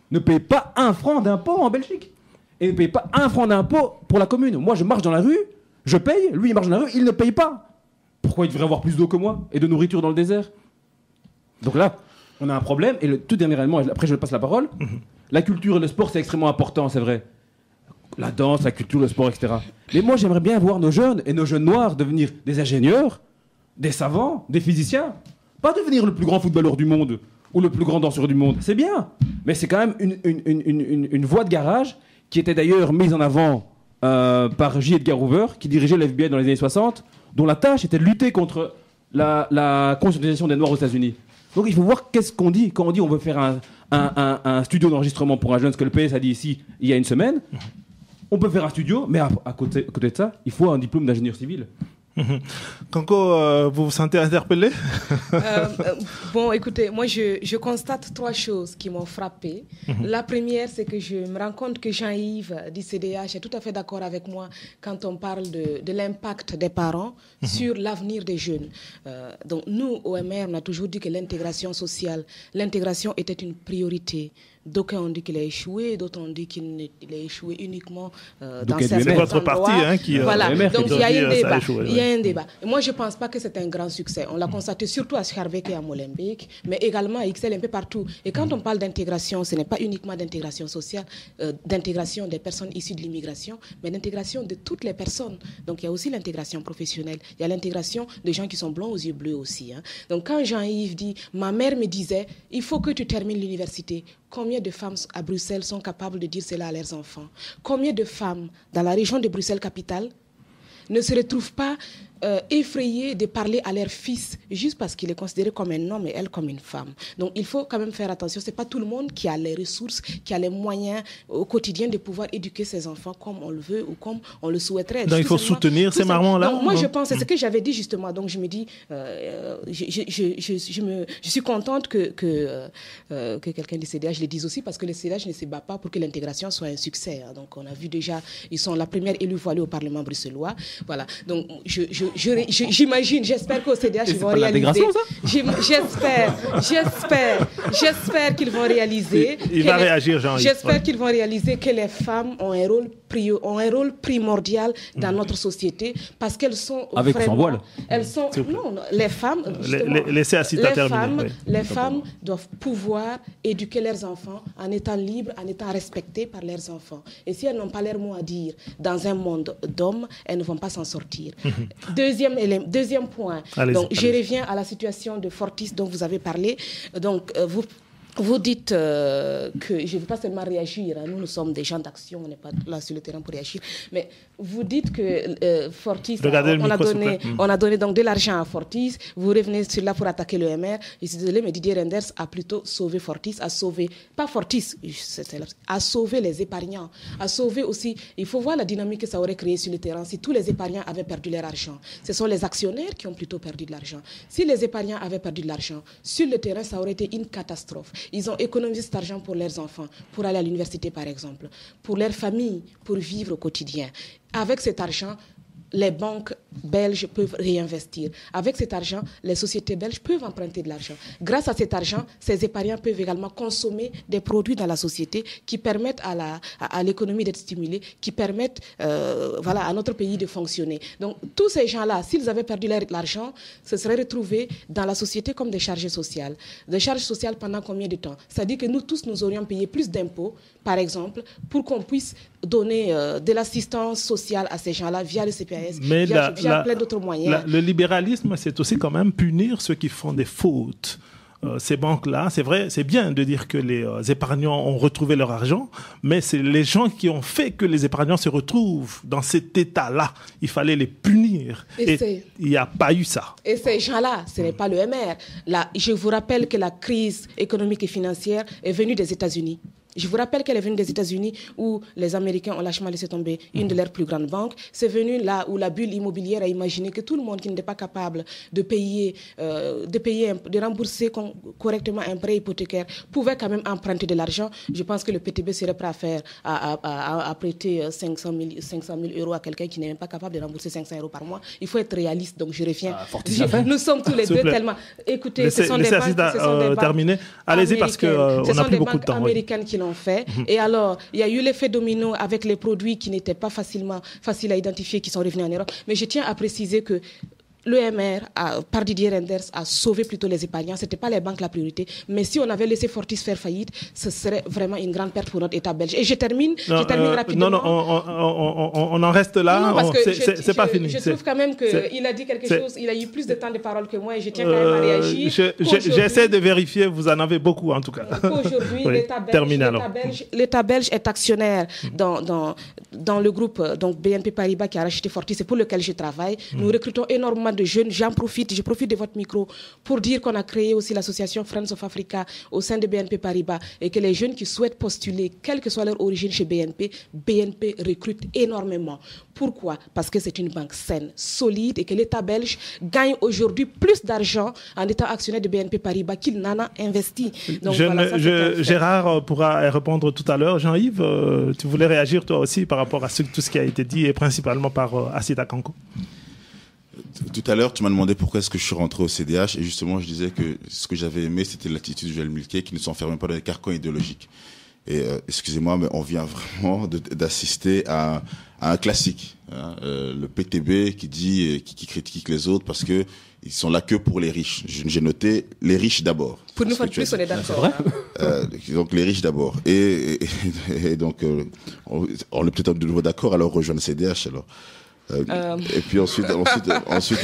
ne paye pas 1 franc d'impôt en Belgique. Et ne paye pas 1 franc d'impôt pour la commune. Moi, je marche dans la rue, je paye, lui, il marche dans la rue, il ne paye pas. Pourquoi il devrait avoir plus d'eau que moi et de nourriture dans le désert? Donc là, on a un problème. Et le tout dernier élément, après je passe la parole, la culture et le sport, c'est extrêmement important, c'est vrai. La danse, la culture, le sport, etc. Mais moi, j'aimerais bien voir nos jeunes et nos jeunes noirs devenir des ingénieurs, des savants, des physiciens. Pas devenir le plus grand footballeur du monde ou le plus grand danseur du monde. C'est bien. Mais c'est quand même une voie de garage qui était d'ailleurs mise en avant par J. Edgar Hoover, qui dirigeait l'FBI dans les années 60, dont la tâche était de lutter contre la conscientisation des Noirs aux États-Unis. Donc il faut voir qu'est-ce qu'on dit. Quand on dit on veut faire un studio d'enregistrement pour un jeune, ce que le PS a dit ici il y a une semaine, on peut faire un studio, mais à côté de ça, il faut un diplôme d'ingénieur civil. Kanko, vous vous sentez interpellé? Bon, écoutez, moi je constate 3 choses qui m'ont frappée. La première, c'est que je me rends compte que Jean-Yves du CDH est tout à fait d'accord avec moi quand on parle de l'impact des parents sur l'avenir des jeunes. Donc nous, au MR, on a toujours dit que l'intégration sociale, l'intégration était une priorité. D'aucuns ont dit qu'il a échoué, d'autres ont dit qu'il a échoué uniquement dans certains endroits. C'est votre parti qui... Voilà, donc il y a un débat. Il y a un débat. Et moi, je ne pense pas que c'est un grand succès. On l'a constaté surtout à Schaerbeek et à Molenbeek, mais également à XL un peu partout. Et quand on parle d'intégration, ce n'est pas uniquement d'intégration sociale, d'intégration des personnes issues de l'immigration, mais d'intégration de toutes les personnes. Donc il y a aussi l'intégration professionnelle. Il y a l'intégration des gens qui sont blonds aux yeux bleus aussi. Donc quand Jean-Yves dit, ma mère me disait, il faut que tu termines l'université. Combien de femmes à Bruxelles sont capables de dire cela à leurs enfants? Combien de femmes dans la région de Bruxelles-Capitale ne se retrouvent pas effrayées de parler à leur fils juste parce qu'il est considéré comme un homme et elle comme une femme? Donc il faut quand même faire attention. Ce n'est pas tout le monde qui a les ressources, qui a les moyens au quotidien de pouvoir éduquer ses enfants comme on le veut ou comme on le souhaiterait. Donc il faut soutenir ces mamans-là. Moi je pense, c'est ce que j'avais dit justement. Donc je me dis, je suis contente que quelqu'un du CDH le dise aussi, parce que le CDH ne se bat pas pour que l'intégration soit un succès. Donc on a vu déjà, ils sont la première élue voilée au Parlement bruxellois. Voilà. Donc j'imagine, j'espère qu'au CDH ils vont réaliser. J'espère qu'ils vont réaliser. Il va réagir, Jean-Yves. J'espère qu'ils vont réaliser que les femmes ont un rôle primordial dans notre société, parce qu'elles sont avec vraiment, son voile. Elles sont non, les femmes. Laissez Assita terminer. Les femmes doivent pouvoir éduquer leurs enfants en étant libres, en étant respectées par leurs enfants. Et si elles n'ont pas leur mot à dire dans un monde d'hommes, elles ne vont pas s'en sortir. Deuxième point. Donc, je reviens à la situation de Fortis dont vous avez parlé. Donc, vous dites que je ne veux pas seulement réagir. Nous sommes des gens d'action, on n'est pas là sur le terrain pour réagir. Mais vous dites que Fortis, on a donné donc de l'argent à Fortis. Vous revenez sur là pour attaquer le MR. Je suis désolé, mais Didier Reynders a plutôt sauvé Fortis, pas Fortis, a sauvé les épargnants, a sauvé aussi. Il faut voir la dynamique que ça aurait créé sur le terrain si tous les épargnants avaient perdu leur argent. Ce sont les actionnaires qui ont plutôt perdu de l'argent. Si les épargnants avaient perdu de l'argent, sur le terrain, ça aurait été une catastrophe. Ils ont économisé cet argent pour leurs enfants, pour aller à l'université par exemple, pour leur famille, pour vivre au quotidien. Avec cet argent, les banques belges peuvent réinvestir. Avec cet argent, les sociétés belges peuvent emprunter de l'argent. Grâce à cet argent, ces épargnants peuvent également consommer des produits dans la société qui permettent à l'économie d'être stimulée, qui permettent à notre pays de fonctionner. Donc, tous ces gens-là, s'ils avaient perdu l'argent, se seraient retrouvés dans la société comme des charges sociales. Des charges sociales pendant combien de temps? C'est-à-dire que nous tous, nous aurions payé plus d'impôts, par exemple, pour qu'on puisse donner de l'assistance sociale à ces gens-là via le CPAS. Mais via plein d'autres moyens. Le libéralisme, c'est aussi quand même punir ceux qui font des fautes. Ces banques-là, c'est vrai, c'est bien de dire que les épargnants ont retrouvé leur argent, mais c'est les gens qui ont fait que les épargnants se retrouvent dans cet état-là. Il fallait les punir. Et il n'y a pas eu ça. Et ces gens-là, ce n'est pas le MR. Là, je vous rappelle que la crise économique et financière est venue des États-Unis. Je vous rappelle qu'elle est venue des États-Unis, où les Américains ont lâchement laissé tomber une de leurs plus grandes banques. C'est venu là où la bulle immobilière a imaginé que tout le monde qui n'était pas capable de rembourser correctement un prêt hypothécaire pouvait quand même emprunter de l'argent. Je pense que le PTB serait prêt à prêter 500 000 euros à quelqu'un qui n'est même pas capable de rembourser 500 euros par mois. Il faut être réaliste, donc je reviens. Nous sommes tous les deux tellement... Écoutez, ce sont des banques... terminer. Allez-y, parce qu'on n'a plus beaucoup de temps. Américaines qui l'ont fait. Et alors, il y a eu l'effet domino avec les produits qui n'étaient pas faciles à identifier, qui sont revenus en Europe. Mais je tiens à préciser que l'EMR, par Didier Reynders, a sauvé plutôt les épargnants. Ce n'était pas les banques la priorité. Mais si on avait laissé Fortis faire faillite, ce serait vraiment une grande perte pour notre État belge. Et je termine rapidement. Non, on en reste là. Non, parce que c'est pas fini. Je trouve quand même qu'il a dit quelque chose. Il a eu plus de temps de parole que moi et je tiens quand même à réagir. J'essaie de vérifier. Vous en avez beaucoup, en tout cas. Aujourd'hui, l'État belge est actionnaire dans le groupe BNP Paribas qui a racheté Fortis. C'est pour lequel je travaille. Nous recrutons énormément de jeunes. Je profite de votre micro pour dire qu'on a créé aussi l'association Friends of Africa au sein de BNP Paribas et que les jeunes qui souhaitent postuler, quelle que soit leur origine chez BNP recrute énormément. Pourquoi? Parce que c'est une banque saine, solide et que l'État belge gagne aujourd'hui plus d'argent en étant actionnaire de BNP Paribas qu'il n'en a investi. Donc, Gérard pourra répondre tout à l'heure. Jean-Yves, tu voulais réagir toi aussi par rapport à tout ce qui a été dit et principalement par Assita Kanko. Tout à l'heure, tu m'as demandé pourquoi est-ce que je suis rentré au CDH et justement, je disais que ce que j'avais aimé, c'était l'attitude de Joël Milquet qui ne s'enfermait pas dans les carcans idéologiques. Et excusez-moi, mais on vient vraiment d'assister à un classique, hein, le PTB qui critique les autres parce que ils sont là que pour les riches. J'ai noté les riches d'abord. Pour nous faire plus, on est d'accord. Donc les riches d'abord. Et donc on est peut-être de nouveau d'accord. Alors rejoindre le CDH alors. Et puis ensuite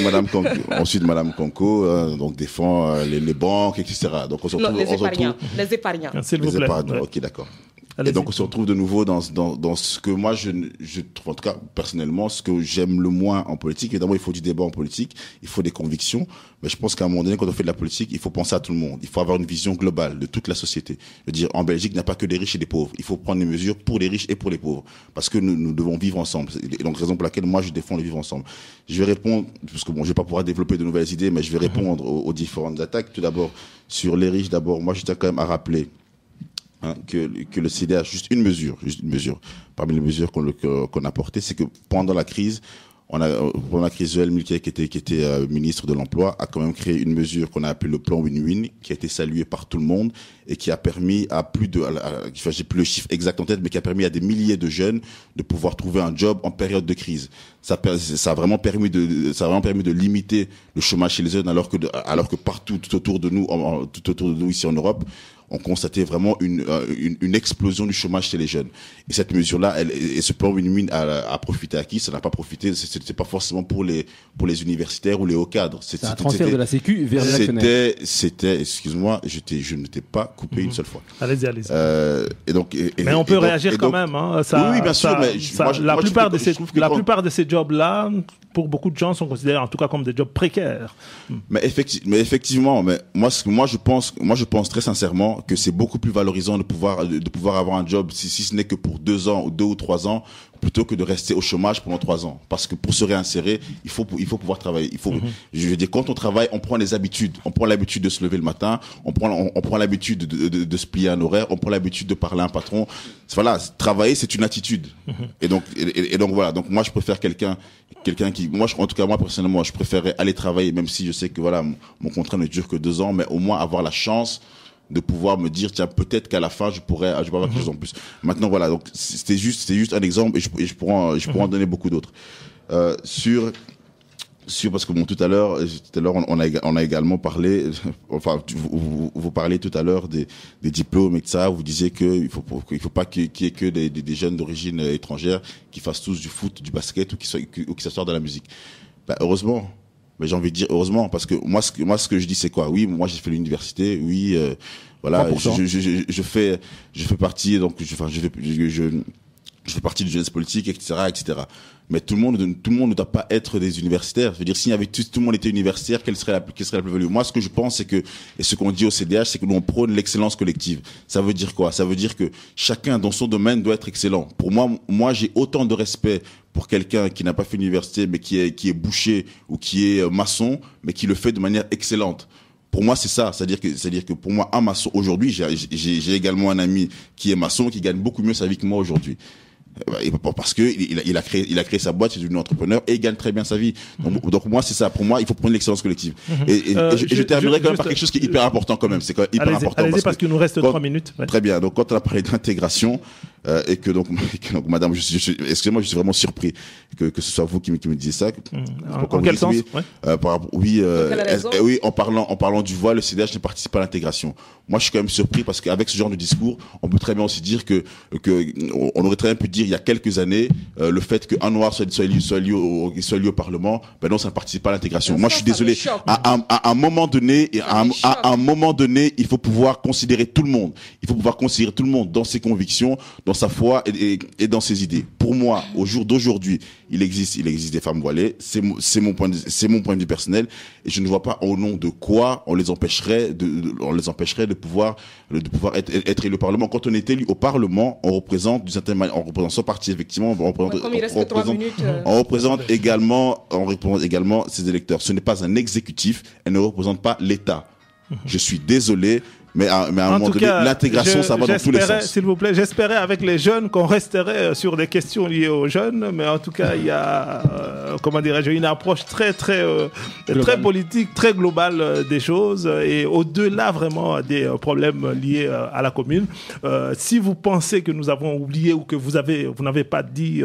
Madame Kanko donc défend les banques, etc. Donc on se retrouve, les épargnants. S'il vous plaît. Ouais. Ok, d'accord. Et donc on se retrouve de nouveau dans ce que moi je trouve, en tout cas personnellement, ce que j'aime le moins en politique. Évidemment, il faut du débat en politique, il faut des convictions, mais je pense qu'à un moment donné, quand on fait de la politique, il faut penser à tout le monde. Il faut avoir une vision globale de toute la société. Je veux dire, en Belgique, il n'y a pas que des riches et des pauvres. Il faut prendre des mesures pour les riches et pour les pauvres, parce que nous devons vivre ensemble. Et donc raison pour laquelle moi je défends le vivre ensemble. Je vais répondre, parce que bon, je vais pas pouvoir développer de nouvelles idées, mais je vais répondre aux différentes attaques. Tout d'abord sur les riches. D'abord, moi je tiens quand même à rappeler. Que le CDH, juste une mesure, parmi les mesures qu'on a portées, c'est que pendant la crise, Joël Milquet, qui était ministre de l'Emploi, a quand même créé une mesure qu'on a appelée le plan Win-Win, qui a été salué par tout le monde et qui a permis à j'ai plus le chiffre exact en tête, mais qui a permis à des milliers de jeunes de pouvoir trouver un job en période de crise. Ça a vraiment permis de limiter le chômage chez les jeunes, alors que partout, tout autour de nous ici en Europe, on constatait vraiment une explosion du chômage chez les jeunes. Et cette mesure-là, et ce plan Win-Win a profité à qui? Ça n'a pas profité, c'était pas forcément pour les universitaires ou les hauts cadres. C'est un transfert de la Sécu vers les actionnaires. C'était, excuse-moi, je ne t'ai pas coupé une seule fois. Allez-y. Mais on peut réagir quand même, hein. Oui, bien sûr, mais la plupart de ces jobs-là, pour beaucoup de gens, sont considérés en tout cas comme des jobs précaires. Mais effectivement, moi je pense très sincèrement que c'est beaucoup plus valorisant de pouvoir avoir un job, si ce n'est que pour 2 ans ou 2 ou 3 ans, plutôt que de rester au chômage pendant 3 ans. Parce que pour se réinsérer, il faut pouvoir travailler. Je veux dire, quand on travaille, on prend les habitudes. On prend l'habitude de se lever le matin, on prend l'habitude de se plier à un horaire, on prend l'habitude de parler à un patron. Voilà, travailler, c'est une attitude. Et donc voilà. Donc moi, je préfère quelqu'un qui, en tout cas, moi personnellement, je préférerais aller travailler, même si je sais que voilà, mon contrat ne dure que 2 ans, mais au moins avoir la chance de pouvoir me dire, tiens, peut-être qu'à la fin, je pourrais avoir quelque chose en plus. Maintenant, voilà, donc c'était juste un exemple et je pourrais en donner beaucoup d'autres. Parce que bon, tout à l'heure, on a également parlé, enfin, vous parlez tout à l'heure des diplômes et de ça. Vous disiez il faut pas qu'il y ait que des jeunes d'origine étrangère qui fassent tous du foot, du basket ou qui s'assoient dans la musique. Heureusement. Mais j'ai envie de dire heureusement, parce que moi ce que je dis c'est quoi? Oui, moi j'ai fait l'université, oui, voilà, je fais partie, donc je fais partie du jeunesse politique, etc. Mais tout le monde ne doit pas être des universitaires. Je veux dire, si tout le monde était universitaire, quelle serait la plus-value? Moi, ce que je pense, c'est que, et ce qu'on dit au CDH, c'est que nous, on prône l'excellence collective. Ça veut dire quoi? Ça veut dire que chacun dans son domaine doit être excellent. Pour moi, j'ai autant de respect pour quelqu'un qui n'a pas fait l'université, mais qui est boucher ou qui est maçon, mais qui le fait de manière excellente. Pour moi, c'est ça. C'est-à-dire que pour moi, un maçon, aujourd'hui, j'ai également un ami qui est maçon, qui gagne beaucoup mieux sa vie que moi aujourd'hui. Parce que il a créé sa boîte, c'est devenu entrepreneur et il gagne très bien sa vie. Donc moi c'est ça. Pour moi il faut prendre l'excellence collective. Et je terminerai quand même par quelque chose qui est hyper important quand même. C'est quand même hyper important. Allez-y parce qu'il nous reste 3 minutes. Ouais. Très bien. Donc quand on a parlé d'intégration, et que donc madame, excusez-moi, je suis vraiment surpris que ce soit vous qui me disiez ça. En quel sens? Oui, en parlant du voile, le CDH ne participe pas à l'intégration. Moi, je suis quand même surpris parce qu'avec ce genre de discours, on peut très bien aussi dire on aurait très bien pu dire il y a quelques années le fait qu'un noir soit lié au Parlement, ben non, ça ne participe pas à l'intégration. Moi, je suis désolé. À un moment donné, il faut pouvoir considérer tout le monde. Il faut pouvoir considérer tout le monde dans ses convictions, dans sa foi et dans ses idées. Pour moi, au jour d'aujourd'hui, il existe des femmes voilées. C'est mon point de vue personnel, et je ne vois pas au nom de quoi on les empêcherait de pouvoir être élus au Parlement. Quand on est élu au Parlement, on représente d'une certaine manière, on représente son parti effectivement, on représente également ses électeurs. Ce n'est pas un exécutif, elle ne représente pas l'État. Je suis désolé. Mais à un moment donné, l'intégration, ça va dans tous les sens. S'il vous plaît, j'espérais avec les jeunes qu'on resterait sur des questions liées aux jeunes, mais en tout cas, il y a, une approche très politique, très globale des choses, et au-delà vraiment des problèmes liés à la commune. Si vous pensez que nous avons oublié ou que vous n'avez pas dit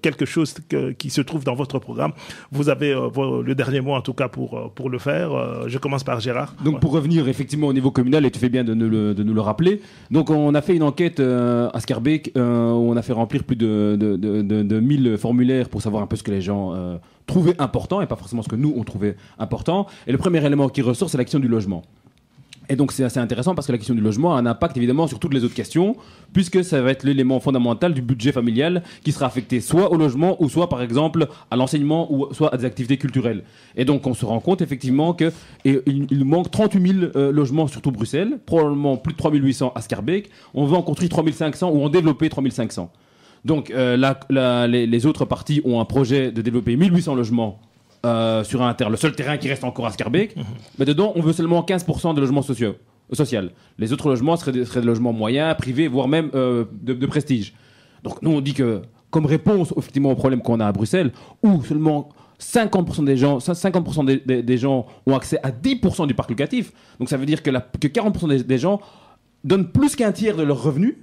quelque chose qui se trouve dans votre programme, vous avez le dernier mot en tout cas pour le faire. Je commence par Gérard. Donc pour revenir effectivement au niveau communal, et tu fais bien de nous le rappeler. Donc on a fait une enquête à Schaerbeek où on a fait remplir plus de 1000 formulaires pour savoir un peu ce que les gens trouvaient important et pas forcément ce que nous on trouvait important. Et le premier élément qui ressort, c'est la question du logement. Et donc c'est assez intéressant parce que la question du logement a un impact évidemment sur toutes les autres questions, puisque ça va être l'élément fondamental du budget familial qui sera affecté soit au logement ou soit par exemple à l'enseignement ou soit à des activités culturelles. Et donc on se rend compte effectivement qu'il manque 38 000 logements sur tout Bruxelles, probablement plus de 3 800 à Schaerbeek. On veut en construire 3 500 ou en développer 3 500. Donc les autres parties ont un projet de développer 1 800 logements sur le seul terrain qui reste encore à Schaerbeek, mais dedans on veut seulement 15% de logements sociaux. Les autres logements seraient des logements moyens, privés, voire même de prestige. Donc nous on dit que comme réponse effectivement au problème qu'on a à Bruxelles, où seulement 50% des gens ont accès à 10% du parc locatif, donc ça veut dire que 40% des gens donnent plus qu'un tiers de leurs revenus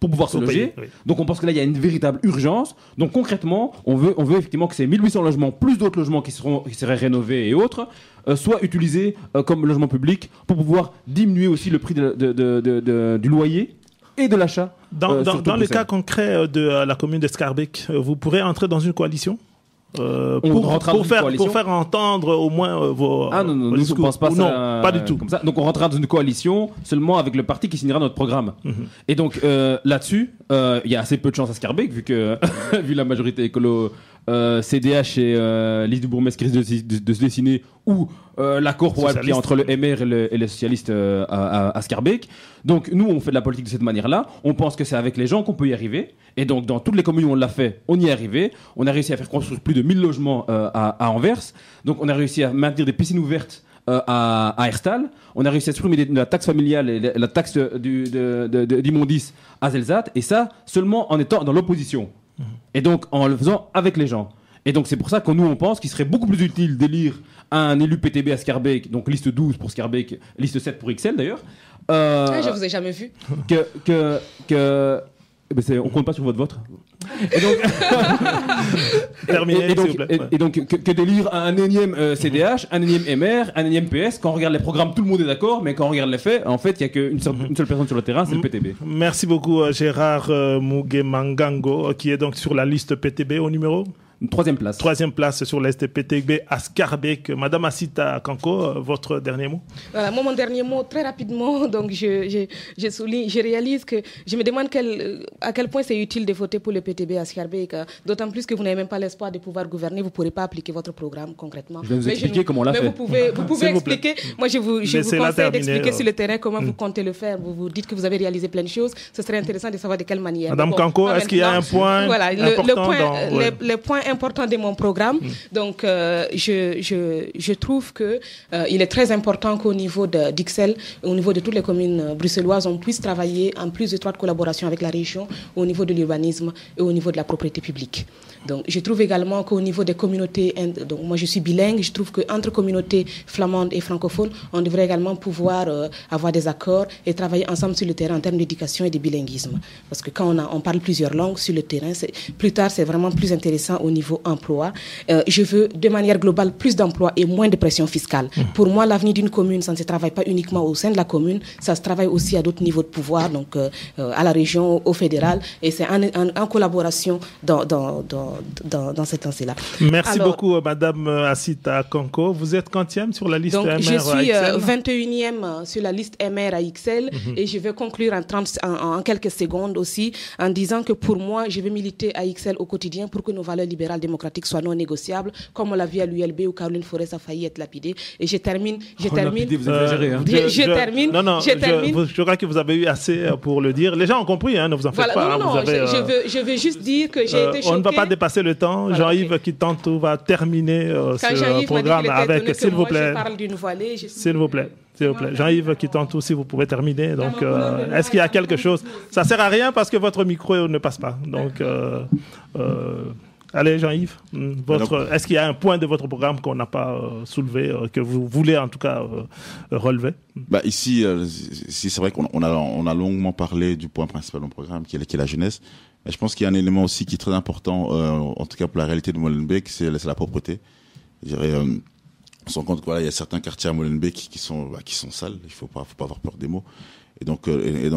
pour pouvoir se loger. Oui. Donc on pense que là il y a une véritable urgence. Donc concrètement, on veut effectivement que ces 1800 logements plus d'autres logements qui seraient rénovés et autres soient utilisés comme logement public pour pouvoir diminuer aussi le prix du loyer et de l'achat. Dans le cas concret de la commune de Schaerbeek, vous pourrez entrer dans une coalition pour faire entendre au moins vos nous ne pensons pas ça. Non, pas du tout. Comme ça. Donc on rentrera dans une coalition seulement avec le parti qui signera notre programme. Et donc là-dessus, il y a assez peu de chance à Schaerbeek vu la majorité écolo CDH et liste du bourgmestre qui risque de se dessiner, ou l'accord probable entre le MR et les socialistes à Schaerbeek. Donc nous on fait de la politique de cette manière-là. On pense que c'est avec les gens qu'on peut y arriver. Et donc dans toutes les communes où on l'a fait, on y est arrivé. On a réussi à faire construire plus de 1000 logements à Anvers. Donc on a réussi à maintenir des piscines ouvertes à Herstal. On a réussi à supprimer la taxe familiale et la taxe d'immondice à Zelzat. Et ça seulement en étant dans l'opposition. Et donc en le faisant avec les gens. Et donc c'est pour ça que nous on pense qu'il serait beaucoup plus utile d'élire un élu PTB à Schaerbeek, donc liste 12 pour Schaerbeek, liste 7 pour XL d'ailleurs. Je vous ai jamais vu. On compte pas sur votre vote. Et donc, terminé, et donc que d'élire un énième CDH, un énième MR, un énième PS. Quand on regarde les programmes, tout le monde est d'accord, mais quand on regarde les faits, en fait, il n'y a qu'une seule personne sur le terrain, c'est le PTB. Merci beaucoup, Gérard Mugemangango, qui est donc sur la liste PTB au numéro Troisième place. Troisième place sur la liste PTB à Schaerbeek. Madame Assita Kanko, votre dernier mot? Voilà, moi, mon dernier mot, très rapidement, donc je réalise que je me demande à quel point c'est utile de voter pour le PTB à Schaerbeek, d'autant plus que vous n'avez même pas l'espoir de pouvoir gouverner, vous ne pourrez pas appliquer votre programme concrètement. Je vais vous expliquer comment on l'a fait. Vous pouvez expliquer. Moi, je vous conseille d'expliquer sur le terrain comment vous comptez le faire. Vous dites que vous avez réalisé plein de choses. Ce serait intéressant de savoir de quelle manière. Madame Kanko, est-ce qu'il y a un point important les points important de mon programme. Donc, je trouve que il est très important qu'au niveau d'ICSEL, au niveau de toutes les communes bruxelloises, on puisse travailler en plus étroite collaboration avec la région au niveau de l'urbanisme et au niveau de la propriété publique. Donc, je trouve également qu'au niveau des communautés, donc moi je suis bilingue, je trouve qu'entre communautés flamandes et francophones, on devrait également pouvoir avoir des accords et travailler ensemble sur le terrain en termes d'éducation et de bilinguisme. Parce que quand on parle plusieurs langues sur le terrain, plus tard c'est vraiment plus intéressant au niveau emploi. Je veux de manière globale plus d'emplois et moins de pression fiscale. Pour moi, l'avenir d'une commune, ça ne se travaille pas uniquement au sein de la commune, ça se travaille aussi à d'autres niveaux de pouvoir, donc à la région, au fédéral, et c'est en collaboration dans cette lancée-là. Merci beaucoup, Madame Assita Kanko. Vous êtes quantième sur la liste donc, MR je suis à 21e sur la liste MR à XL et je vais conclure en quelques secondes aussi en disant que pour moi, je vais militer à XL au quotidien pour que nos valeurs libérales démocratiques soient non négociables, comme on l'a vu à l'ULB où Caroline Forest a failli être lapidée. Et je termine. Lapidée, vous exagérez, hein. Je termine. Je crois que vous avez eu assez pour le dire. Les gens ont compris, hein, ne vous en faites pas. Non, je veux juste dire que j'ai été choquée. On ne va pas dépasser le temps. Voilà, Jean-Yves Kitantou va terminer ce programme avec, s'il vous plaît. Je parle d'une voilée. S'il vous plaît. Jean-Yves Kitantou, si vous pouvez terminer. Donc, est-ce qu'il y a quelque chose? Ça ne sert à rien parce que votre micro ne passe pas. Donc, allez, Jean-Yves, est-ce qu'il y a un point de votre programme qu'on n'a pas soulevé, que vous voulez en tout cas relever? Ici, c'est vrai qu'on a longuement parlé du point principal de mon programme, qui est la jeunesse. Mais je pense qu'il y a un élément aussi qui est très important, en tout cas pour la réalité de Molenbeek, c'est la propreté. Je dirais, on se rend compte qu'il y a certains quartiers à Molenbeek qui sont sales. Il faut pas avoir peur des mots. Et donc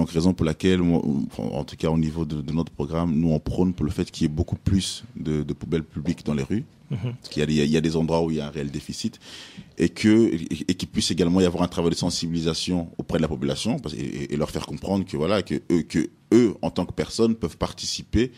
raison pour laquelle, en tout cas au niveau de notre programme, nous on prône pour le fait qu'il y ait beaucoup plus de poubelles publiques dans les rues. Parce qu'il y a des endroits où il y a un réel déficit et qu'il puisse également y avoir un travail de sensibilisation auprès de la population et leur faire comprendre que eux en tant que personnes peuvent participer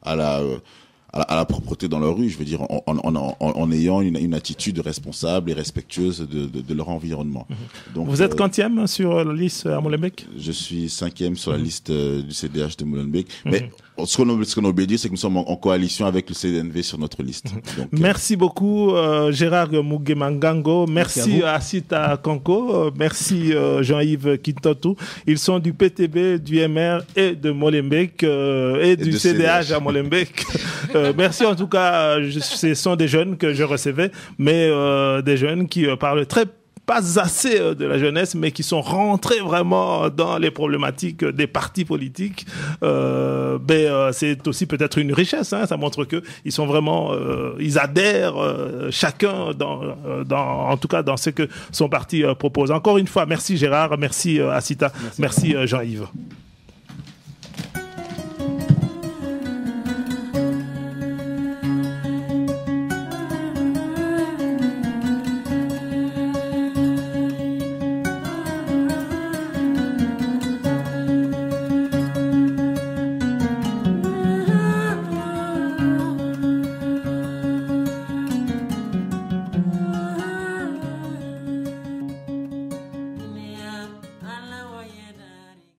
à la propreté dans leur rue, je veux dire, en ayant une attitude responsable et respectueuse de leur environnement. Donc, vous êtes quantième sur la liste à Molenbeek? Je suis 5e sur la liste du CDH de Molenbeek. Mais ce qu'on a oublié de dire, c'est que nous sommes en coalition avec le CDNV sur notre liste. Donc, merci beaucoup, Gérard Mugemangango. Merci à Assita Kanko. Merci, Jean-Yves Kitantou. Ils sont du PTB, du MR et de Molenbeek et du CDH à Molenbeek. Merci en tout cas, ce sont des jeunes que je recevais, mais des jeunes qui parlent pas assez de la jeunesse, mais qui sont rentrés vraiment dans les problématiques des partis politiques. C'est aussi peut-être une richesse, hein, ça montre que ils sont vraiment, ils adhèrent chacun en tout cas dans ce que son parti propose. Encore une fois, merci Gérard, merci Assita, merci Jean-Yves.